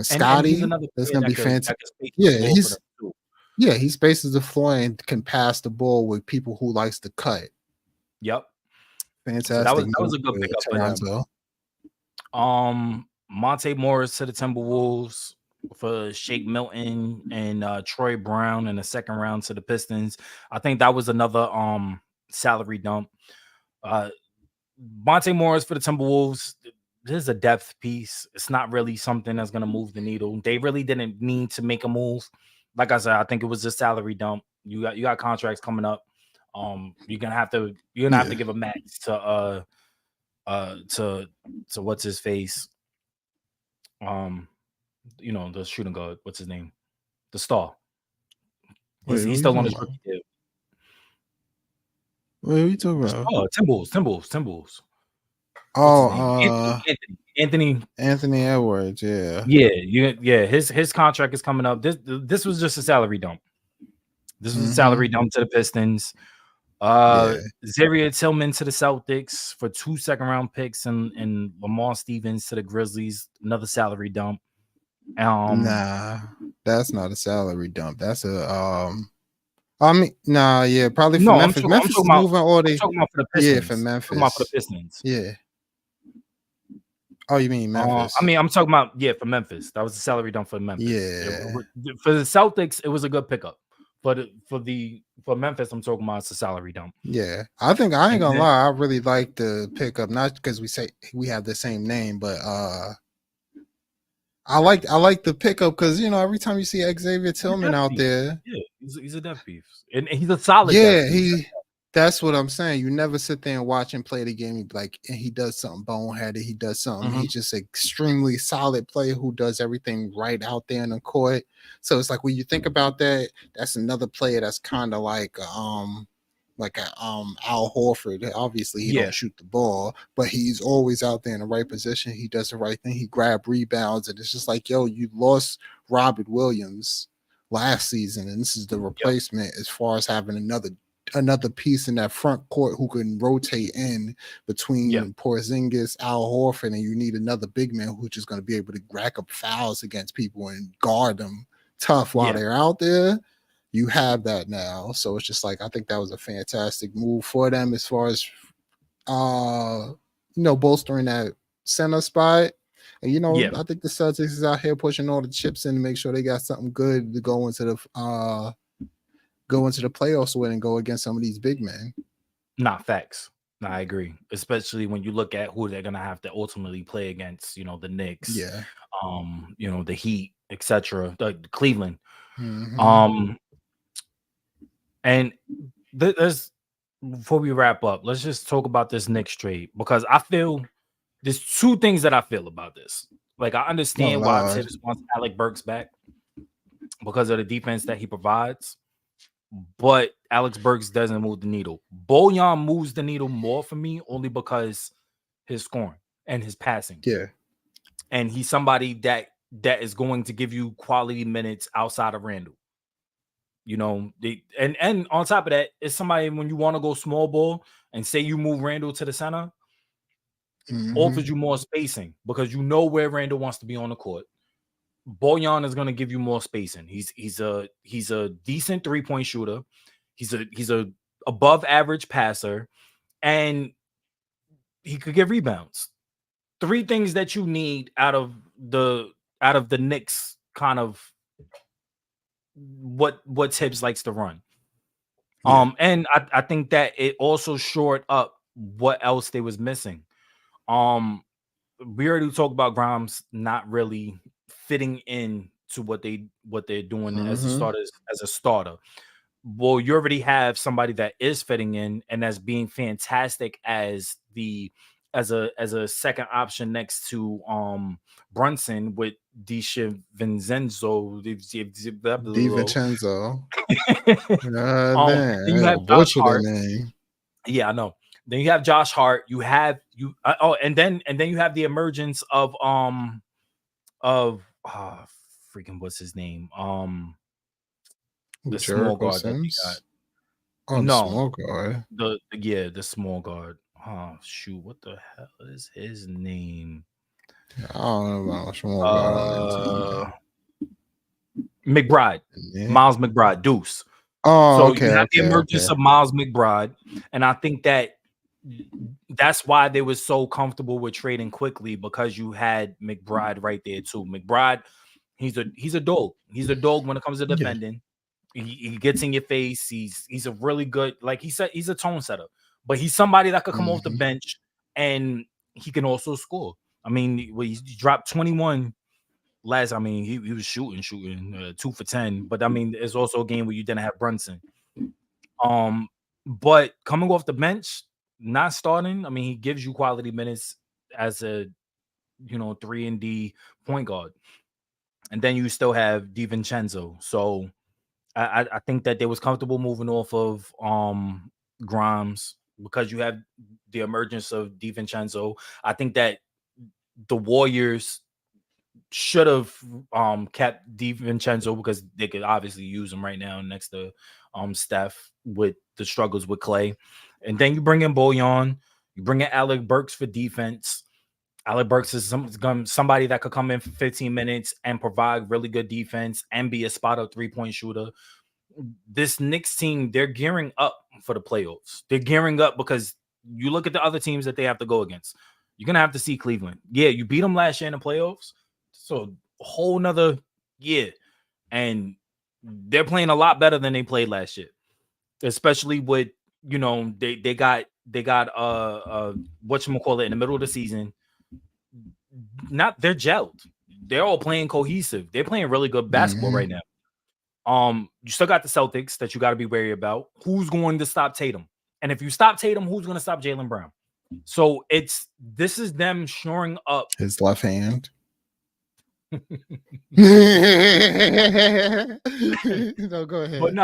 Scotty. And that's gonna be fantastic. He spaces the floor and can pass the ball with people who likes to cut. Yep. Fantastic. So that was a good pickup for them. Monte Morris to the Timberwolves for Shake Milton and Troy Brown in the second round to the Pistons. I think that was another salary dump. Monte Morris for the Timberwolves. This is a depth piece. It's not really something that's going to move the needle. They really didn't need to make a move. Like I said, I think it was a salary dump. You got contracts coming up. You're gonna have to give a max to what's his face. The shooting guard. What's his name? The star. He's still on his rookie deal. What are we talking about? Oh, Timberwolves. Oh, Anthony Edwards. Yeah. His contract is coming up. This was just a salary dump. This was a salary dump to the Pistons. Zaire Tillman to the Celtics for 2 second-round picks and Lamar Stevens to the Grizzlies. Another salary dump. Nah, that's not a salary dump. That's a probably for Memphis. Memphis is moving all the. I'm talking about for the Pistons. Yeah, for Memphis. I'm talking about for the Pistons. Yeah. Oh, you mean Memphis? I'm talking about for Memphis. That was a salary dump for Memphis. Yeah. For the Celtics, it was a good pickup. But for Memphis, I'm talking about it's a salary dump. Yeah, I ain't gonna lie. I really like the pickup, not because we say we have the same name, but I like the pickup because every time you see Xavier Tillman out there, he's a depth piece, and he's a solid. That's what I'm saying. You never sit there and watch him play the game. You be like, and he does something boneheaded. He does something. He's just an extremely solid player who does everything right out there in the court. So it's like when you think about that, that's another player that's kind of like like Al Horford. Obviously, he Yeah, don't shoot the ball, but he's always out there in the right position. He does the right thing. He grab rebounds, and it's just like, yo, you lost Robert Williams last season, and this is the replacement as far as having another piece in that front court who can rotate in between Porzingis, Al Horford, and you need another big man who's just going to be able to rack up fouls against people and guard them tough while they're out there. You have that now. So it's just like, I think that was a fantastic move for them as far as bolstering that center spot. And I think the Celtics is out here pushing all the chips in to make sure they got something good to go into the playoffs with and go against some of these big men. Not facts. No, I agree. Especially when you look at who they're gonna have to ultimately play against, the Knicks, the Heat, etc., the Cleveland. Mm-hmm. And there's before we wrap up, let's just talk about this Knicks trade, because I feel there's two things that I feel about this. Like, I understand why Tibbs wants Alec Burks back because of the defense that he provides, but Alex Burks doesn't move the needle. Bojan moves the needle more for me only because his scoring and his passing. Yeah. And he's somebody that is going to give you quality minutes outside of Randall. And on top of that, it's somebody when you want to go small ball and say you move Randall to the center, offers you more spacing because you know where Randall wants to be on the court. Bojan is going to give you more spacing. He's a decent 3-point shooter. He's a above average passer, and he could get rebounds. Three things that you need out of the Knicks kind of what Tibbs likes to run. And I think that it also shored up what else they was missing. We already talked about Grimes not really fitting in to what they're doing as a starter. Well, you already have somebody that is fitting in and that's being fantastic as a second option next to Brunson with DiVincenzo. Then you have Josh Hart. Yeah, I know. Then you have Josh Hart. You have and then you have the emergence of freaking what's his name? The small guard that they got. The small guard. The small guard. Oh shoot, what the hell is his name? I don't know about small guard. McBride. Yeah. Miles McBride, Deuce. You have the emergence of Miles McBride, and I think that's why they were so comfortable with trading quickly, because you had McBride right there too. McBride, he's a dog. He's a dog when it comes to defending. He gets in your face. He's a really good, like he said, he's a tone setter, but he's somebody that could come off the bench and he can also score. I mean, he dropped 21 last. I mean, he was shooting 2 for 10, but I mean, it's also a game where you didn't have Brunson. But coming off the bench, not starting, I mean, he gives you quality minutes as a 3-and-D point guard, and then you still have DiVincenzo. So I think that they was comfortable moving off of Grimes because you have the emergence of DiVincenzo. I think that the Warriors should have kept DiVincenzo because they could obviously use him right now next to Steph with the struggles with Clay. And then you bring in Bojan, you bring in Alec Burks for defense. Alec Burks is somebody that could come in for 15 minutes and provide really good defense and be a spot-up 3-point shooter. This Knicks team, they're gearing up for the playoffs. They're gearing up because you look at the other teams that they have to go against. You're going to have to see Cleveland. Yeah, you beat them last year in the playoffs. So a whole nother year. And they're playing a lot better than they played last year. Especially with, they got whatchamacallit in the middle of the season. They're gelled. They're all playing cohesive. They're playing really good basketball right now. You still got the Celtics that you got to be wary about. Who's going to stop Tatum? And if you stop Tatum, who's going to stop Jaylen Brown? So this is them shoring up his left hand. No, go ahead. But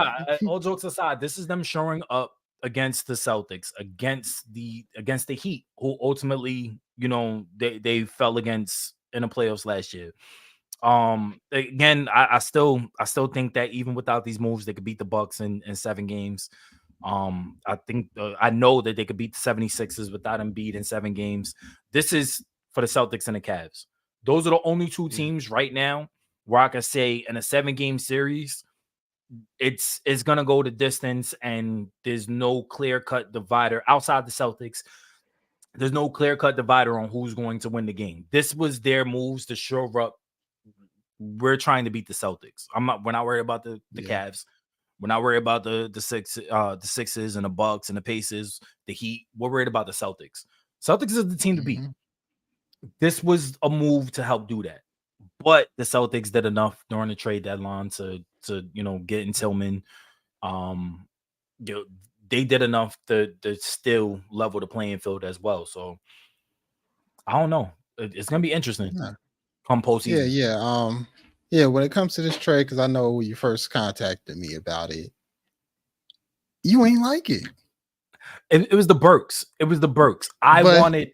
all jokes aside, this is them shoring up against the Celtics, against the Heat, who ultimately, they fell against in the playoffs last year. Again, I still think that even without these moves, they could beat the Bucks in 7 games. I think I know that they could beat the 76ers without Embiid in 7 games. This is for the Celtics and the Cavs. Those are the only 2 teams right now where I can say in a 7-game series, it's gonna go the distance, and there's no clear-cut divider outside the Celtics. There's no clear-cut divider on who's going to win the game. This was their moves to shore up. We're trying to beat the Celtics. We're not worried about the Cavs. We're not worried about the Sixers and the Bucks and the Pacers, the Heat. We're worried about the Celtics. Celtics is the team to beat. This was a move to help do that. But the Celtics did enough during the trade deadline to get in Tillman. They did enough to still level the playing field as well. So I don't know. It's gonna be interesting. Come postseason. Yeah. When it comes to this trade, because I know when you first contacted me about it, you ain't like it. It was the Burks. It was the Burks. I would have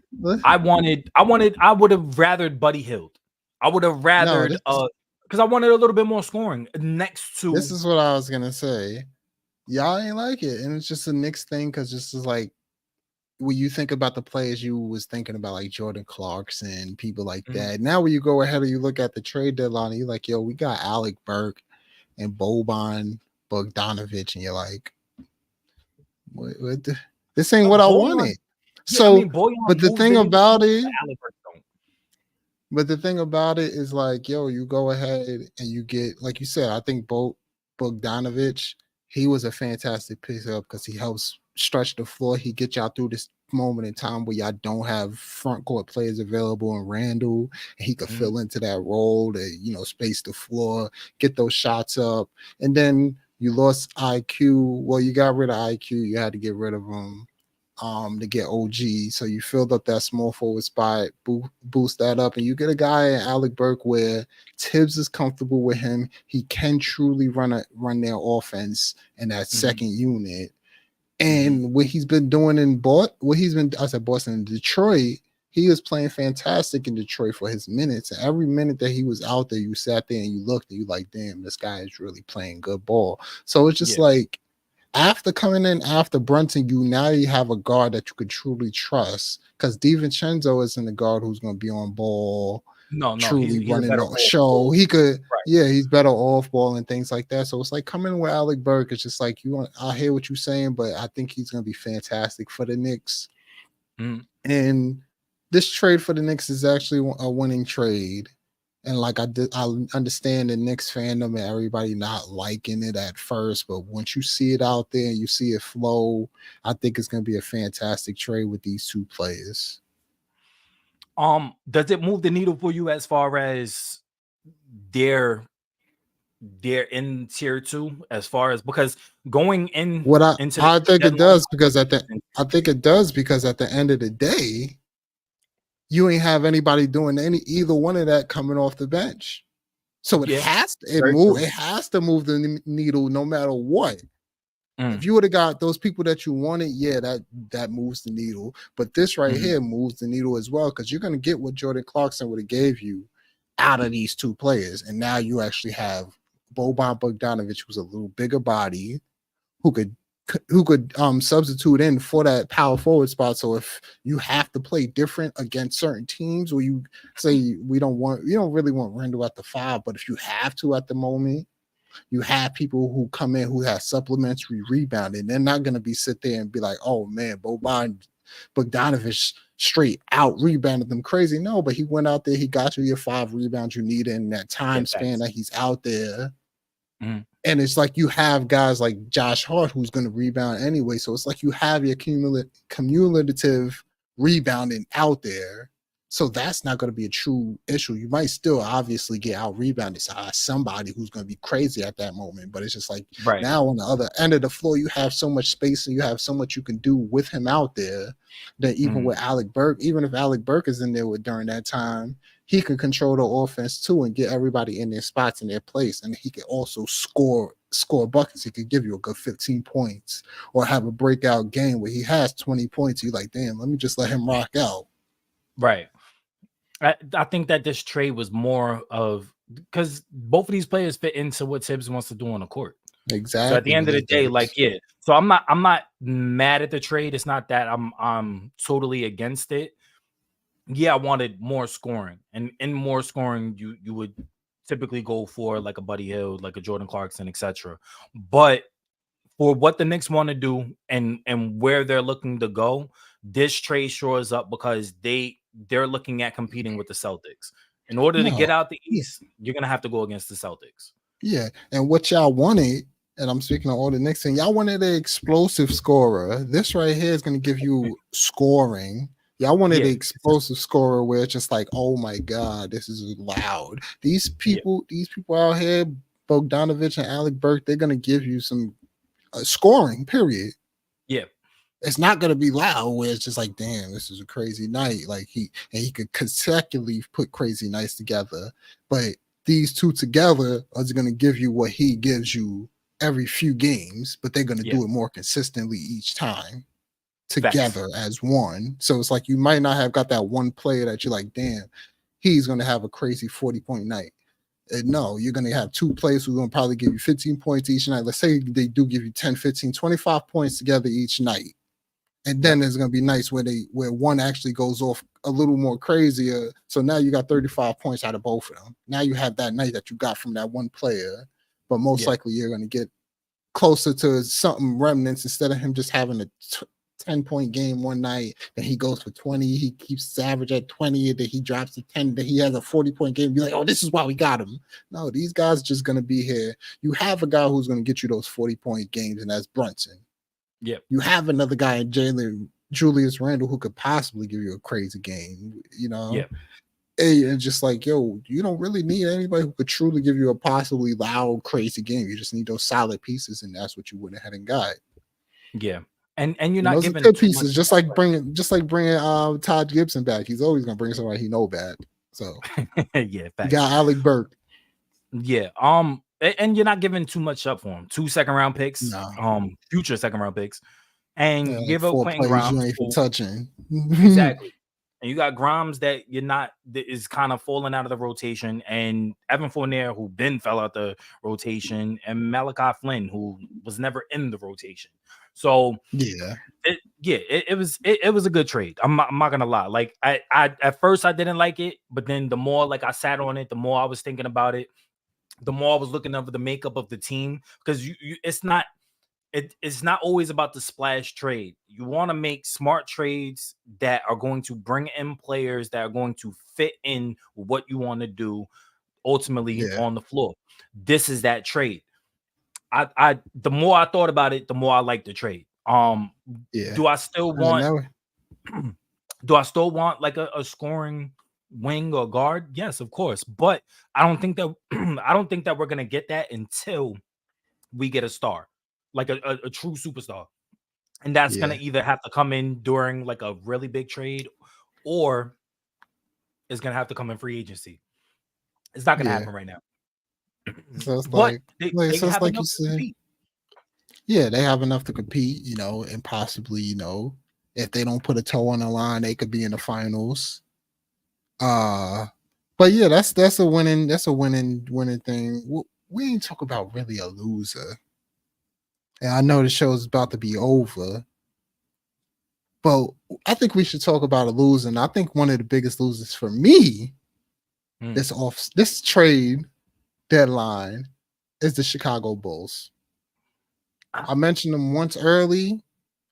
rathered Buddy Hield. I would have rathered because I wanted a little bit more scoring next to. This is what I was gonna say. Y'all ain't like it, and it's just a Knicks thing because this is like when you think about the players you was thinking about, like Jordan Clarkson, people like that. Now when you go ahead and you look at the trade deadline, and you're like, yo, we got Alec Burke and Boban Bogdanovic, and you're like, what this ain't what I wanted. But the thing about it. But the thing about it is like, yo, you go ahead and you get, like you said, I think Bogdanovic, he was a fantastic pickup because he helps stretch the floor. He gets y'all through this moment in time where y'all don't have front court players available in Randall. And he could fill into that role to, space the floor, get those shots up. And then you lost IQ. Well, you got rid of IQ. You had to get rid of him. To get OG, so you filled up that small forward spot, boost that up, and you get a guy in Alec Burke where Tibbs is comfortable with him. He can truly run their offense in that second unit, and what he's been doing in Boston, Detroit, he was playing fantastic in Detroit for his minutes. And every minute that he was out there, you sat there and you looked and you like, damn, this guy is really playing good ball. So it's just like. After coming in after Brunson, now you have a guard that you could truly trust because DiVincenzo isn't a guard who's going to be on ball, truly running the show. He could, he's better off ball and things like that. So it's like coming with Alec Burke. It's just like I hear what you're saying, but I think he's going to be fantastic for the Knicks. And this trade for the Knicks is actually a winning trade. And like I understand the Knicks fandom and everybody not liking it at first, but once you see it out there and you see it flow, I think it's going to be a fantastic trade with these 2 players. Does it move the needle for you as far as they're in tier 2 as far as because going in? I think it does because at the end of the day. You ain't have anybody doing either one of that coming off the bench. So it has to move the needle no matter what. If you would have got those people that you wanted, that moves the needle. But this right here moves the needle as well because you're going to get what Jordan Clarkson would have gave you out of these 2 players. And now you actually have Boban Bogdanovic, who's a little bigger body, who could substitute in for that power forward spot. So if you have to play different against certain teams where you say you don't really want Randall at the 5, but if you have to at the moment, you have people who come in who have supplementary rebounding. They're not going to sit there and be like, oh man, Boban Bogdanovic straight out rebounded them crazy. No, but he went out there, he got you your 5 rebounds you need in that time span that he's out there. And it's like you have guys like Josh Hart who's going to rebound anyway. So it's like you have your cumulative rebounding out there. So that's not going to be a true issue. You might still obviously get out rebounded by somebody who's going to be crazy at that moment. But it's just like now on the other end of the floor, you have so much space and you have so much you can do with him out there that even with Alec Burke, even if Alec Burke is in there during that time, he could control the offense too and get everybody in their spots in their place. And he could also score score buckets. He could give you a good 15 points or have a breakout game where he has 20 points. You're like, damn, let me just let him rock out. Right. I think that this trade was more of because both of these players fit into what Tibbs wants to do on the court. Exactly. So at the end of the day, like, yeah. So I'm not mad at the trade. It's not that I'm totally against it. Yeah, I wanted more scoring, and in more scoring, you would typically go for like a Buddy Hield, like a Jordan Clarkson, etc. But for what the Knicks want to do and where they're looking to go, this trade shores up because they're looking at competing with the Celtics. In order to get out the East, you're gonna have to go against the Celtics. Yeah, and what y'all wanted, and I'm speaking of all the Knicks, and y'all wanted an explosive scorer. This right here is going to give you scoring. Y'all wanted an explosive scorer where it's just like, oh my god, this is loud. These people out here, Bogdanovich and Alec Burke, they're going to give you some scoring. Period. Yeah. It's not going to be loud where it's just like, damn, this is a crazy night. Like he could consecutively put crazy nights together, but these two together are going to give you what he gives you every few games, but they're going to do it more consistently each time together as one. So it's like you might not have got that one player that you're like, damn, he's going to have a crazy 40-point night. No, you're going to have two players who are going to probably give you 15 points each night. Let's say they do give you 10, 15, 25 points together each night. And then there's going to be nights where one actually goes off a little more crazier. So now you got 35 points out of both of them. Now you have that night that you got from that one player, but most likely you're going to get closer to something remnants instead of him just having a 10-point game one night. Then he goes for 20. He keeps his average at 20. Then he drops to 10. Then he has a 40-point game. You're like, oh, this is why we got him. No, these guys are just going to be here. You have a guy who's going to get you those 40-point games, and that's Brunson. Yeah, you have another guy in Julius Randle who could possibly give you a crazy game, you know. Yeah, and just like, yo, you don't really need anybody who could truly give you a possibly loud, crazy game. You just need those solid pieces, and that's what you went ahead and got. Yeah, and you're not those giving good pieces, just like bringing Todd Gibson back. He's always gonna bring somebody he know bad. So yeah, you got Alec Burke. Yeah, and you're not giving too much up for him. 2 second-round picks, future second-round picks, and give up Quentin Grimes. You ain't even touching. Exactly. And you got Grimes that is kind of falling out of the rotation, and Evan Fournier, who then fell out the rotation, and Malachi Flynn, who was never in the rotation. So it was a good trade. I'm not gonna lie. Like I at first I didn't like it, but then the more like I sat on it, the more I was thinking about it. The more I was looking over the makeup of the team, because it's not always about the splash trade. You want to make smart trades that are going to bring in players that are going to fit in what you want to do ultimately on the floor. This is that trade. I the more I thought about it, the more I liked the trade. Do I still want like a scoring wing or guard? Yes, of course, but I don't think that we're gonna get that until we get a star, like a true superstar, and that's gonna either have to come in during like a really big trade, or it's gonna have to come in free agency. It's not gonna happen right now. So it's but they have like enough you said, they have enough to compete, you know, and possibly, you know, if they don't put a toe on the line, they could be in the finals. But yeah, that's a winning thing. We ain't talk about really a loser. And I know the show's about to be over, but I think we should talk about a loser. And I think one of the biggest losers for me this trade deadline is the Chicago Bulls. I mentioned them once early,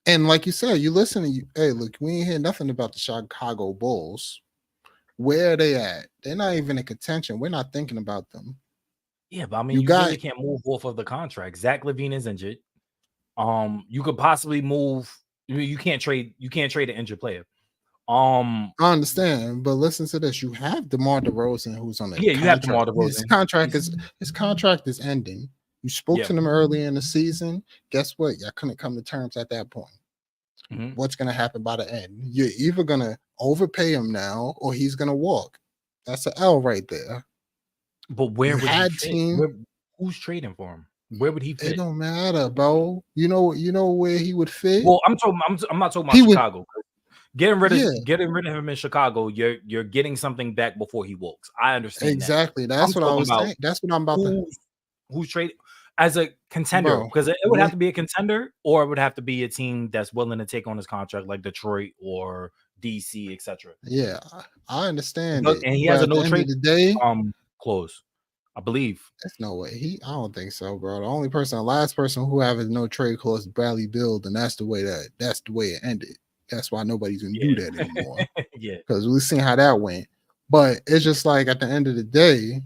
and like you said, you listen to hey, look, we ain't hear nothing about the Chicago Bulls. Where are they at? They're not even in contention. We're not thinking about them. Yeah, but I mean, you really can't move off of the contract. Zach LaVine is injured. You could possibly move. You can't trade an injured player. I understand, but listen to this. You have DeMar DeRozan, who's on the contract. You have DeMar DeRozan. His contract is ending. You spoke to them early in the season. Guess what? Y'all couldn't come to terms at that point. What's going to happen by the end? You're either going to overpay him now, or he's going to walk. That's an L right there. But where would he fit? Who's trading for him? Where would he It fit? don't matter, bro. You know where he would fit. Well, I'm not talking about He would, Chicago. Getting rid yeah, of him in Chicago, you're getting something back before he walks. I understand that. exactly. I'm That's what I talking was about saying. That's what I'm about to, who's traded as a contender, bro. because it would have to be a contender, or it would have to be a team that's willing to take on his contract, like Detroit or DC, etc. Yeah, I understand it, And he but has a at the no end of trade the day, clause, I believe. there's no way. I don't think so, bro. The last person who has no trade clause is Bradley Bill, and that's the way it ended. That's why nobody's gonna do that anymore. Yeah. Because we've seen how that went. But it's just like at the end of the day,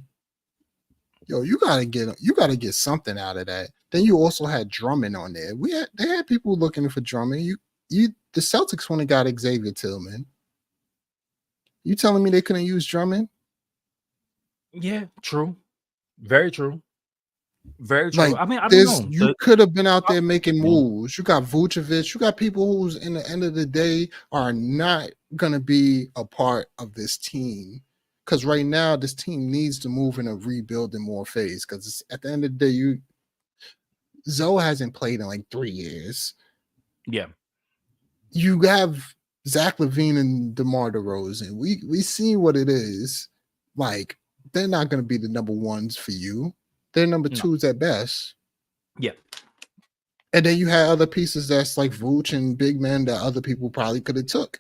yo, you gotta get something out of that. Then you also had Drummond on there. They had people looking for Drummond. The Celtics went and got Xavier Tillman. You telling me they couldn't use Drummond? Yeah, true. Very true. Very true. Like, I mean, I don't know. you could have been out there making moves. You got Vucevic. You got people who's in the end of the day are not gonna be a part of this team. Because right now, this team needs to move in a rebuilding more phase. Because at the end of the day, Zoe hasn't played in like 3 years. Yeah. You have Zach LaVine and DeMar DeRozan. We see what it is. Like, they're not gonna be the number ones for you. They're number twos at best. Yeah. And then you had other pieces that's like Vooch and big men that other people probably could have took.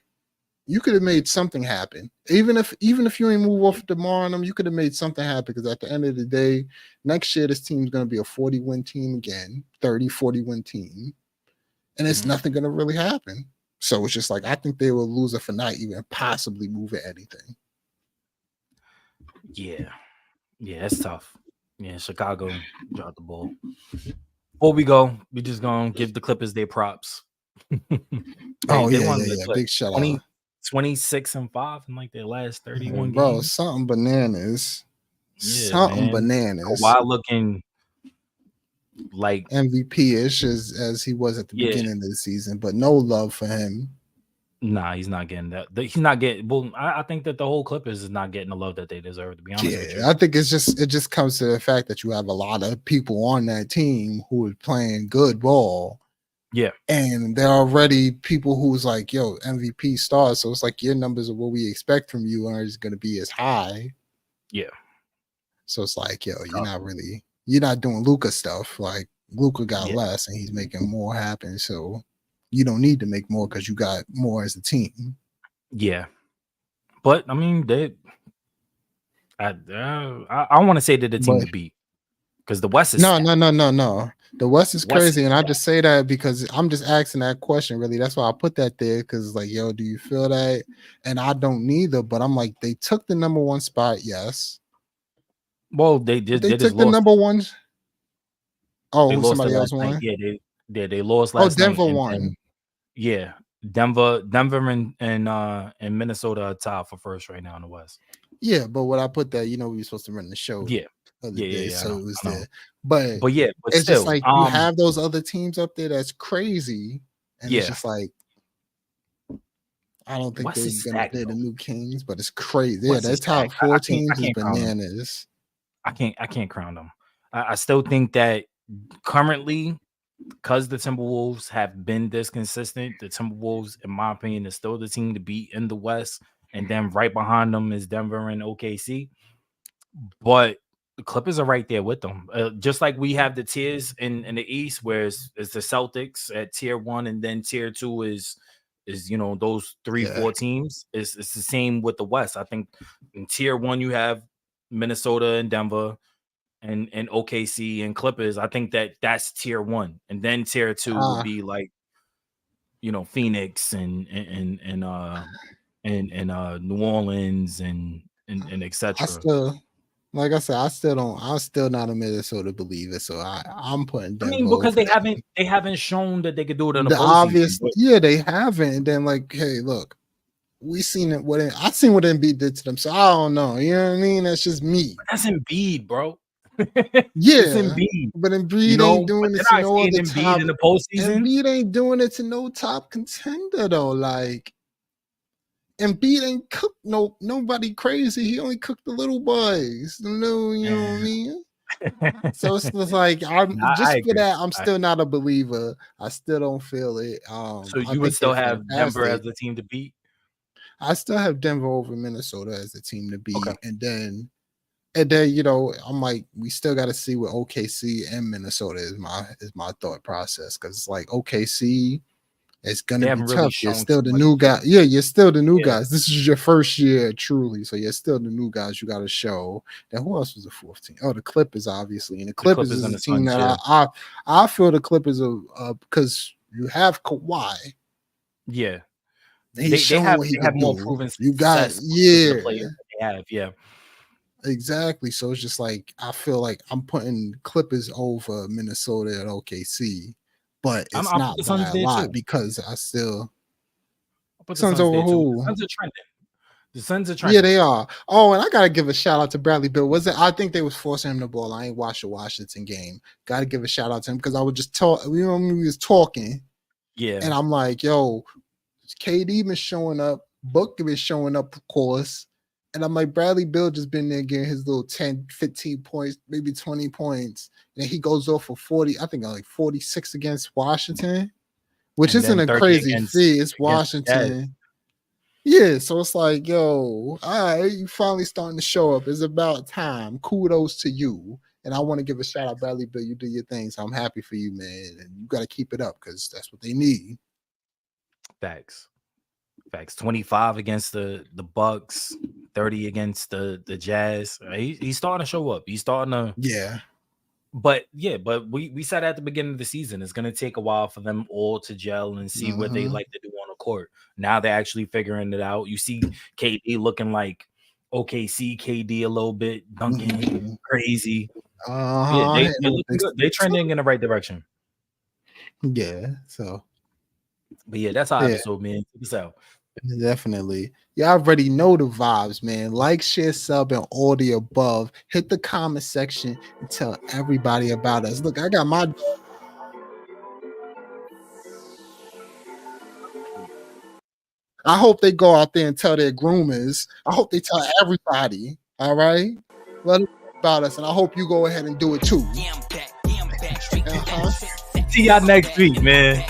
You could have made something happen. Even if you ain't move off DeMar on them, you could have made something happen, because at the end of the day, next year this team's going to be a 40-win team again, 30, 40-win team. And it's nothing going to really happen. So it's just like, I think they will lose it for not even possibly moving anything. Yeah. Yeah, it's tough. Yeah, Chicago dropped the ball. Before we go, we just gonna give the Clippers their props. They won Big shout out. 26-5 in like their last 31 bro, games. Something bananas. Yeah, Something man. bananas. Kawhi looking like MVP-ish as he was at the beginning of the season, but no love for him. Nah, he's not getting that. He's not getting. Well, I think that the whole Clippers is not getting the love that they deserve. To be honest with you, I think it just comes to the fact that you have a lot of people on that team who are playing good ball. Yeah, and there are already people who's like, yo, MVP stars. So it's like your numbers of what we expect from you aren't going to be as high. Yeah. So it's like, yo, you're not doing Luka stuff. Like Luka got less and he's making more happen. So you don't need to make more because you got more as a team. Yeah. But I mean, I want to say that the team to beat, because the West is no. The West is crazy, and I just say that because I'm just asking that question. Really, that's why I put that there. Because like, yo, do you feel that? And I don't neither. But I'm like, they took the number one spot. Yes. Well, they took the number one. Oh, somebody else won. Yeah, they lost last night. Denver won. Yeah, Denver and Minnesota are tied for first right now in the West. Yeah, but what I put that, we were supposed to run the show. Yeah. So it was there. But it's still, just like you have those other teams up there that's crazy. And it's just like, I don't think they're the new Kings, but it's crazy. Yeah, their top 4 teams is bananas. I can't crown them. I still think that currently, because the Timberwolves have been this consistent, the Timberwolves, in my opinion, is still the team to beat in the West. And then right behind them is Denver and OKC. But the Clippers are right there with them. Just like we have the tiers in the East, where it's the Celtics at tier 1, and then tier 2 is those 3-4 teams. It's the same with the West. I think in tier 1 you have Minnesota and Denver and OKC and Clippers. I think that's tier 1, and then tier 2 would be like Phoenix and New Orleans and etc. Like I said, I'm still not a Minnesota believer, so I'm putting Denver. I mean, because they haven't shown that they could do it in the obvious. Yeah, they haven't. And then like, hey, look, we seen it. I seen what Embiid did to them, so I don't know. You know what I mean? That's just me. But that's Embiid, bro. Yeah, Embiid. But Embiid ain't doing it to no other top in the postseason. Embiid ain't doing it to no top contender though. Like, Embiid ain't cooked nobody crazy. He only cooked the little boys. You know what I mean? So it's just like I'm Nah, just I for agree. that. I'm still not a believer. I still don't feel it. So I you would think they're still have Denver as fantastic. the team to beat? I still have Denver over Minnesota as the team to Okay. beat, and then you know I'm like we still got to see what OKC and Minnesota is my thought process because it's like OKC. It's They gonna be haven't really tough. You're shown still too the much new guy. yet. Yeah, you're still the new Yeah. guys. This is your first year truly, so you're still the new guys. You got to show. Then who else was the fourth team? Oh, the Clippers, obviously, and the The Clippers Clippers is and a the team Suns, that yeah. I feel the Clippers are because you have Kawhi. Yeah. He's shown what he They have could more do. proven You got success with the yeah, players that they have. Yeah. exactly. So it's just like I feel like I'm putting Clippers over Minnesota and OKC, but it's I'll put not the by Suns a there lot too. because I still I'll put the Suns Suns over there too. The who? Suns are trending. The Suns are Yeah, trending. they are. Oh, and I gotta give a shout out to Bradley Bill. Was it? I think they was forcing him the ball. I ain't watched the Washington game. Gotta give a shout out to him because I was just talking. You know, we was talking, Yeah. and I'm like, "Yo, KD been showing up. Book been showing up, of course." And I'm like, Bradley Bill just been there getting his little 10, 15 points, maybe 20 points. And he goes off for 40, I think like 46 against Washington, which And isn't then a 30 crazy feat. It's against the Jazz. Washington. Yeah, so it's like, yo, all right, you finally starting to show up. It's about time. Kudos to you. And I want to give a shout out, Bradley Bill. You do your thing. So I'm happy for you, man. And you got to keep it up because that's what they need. Facts. 25 against the Bucks, 30 against the Jazz. He's starting to show up. He's starting to Yeah. But we said at the beginning of the season it's gonna take a while for them all to gel and see what they like to do on the court. Now they're actually figuring it out. You see KD looking like OKC KD a little bit, dunking crazy. Yeah, they're looking good. They're trending in the right direction. Yeah. So, but yeah, that's our episode, man. Check this out. Definitely. Y'all already know the vibes, man. Like, share, sub, and all the above. Hit the comment section and tell everybody about us. Look, I got my. I hope they go out there and tell their groomers. I hope they tell everybody. All right. Let them know about us, and I hope you go ahead and do it too. Yeah, I'm back. Yeah, I'm back. Straight See y'all next week, man.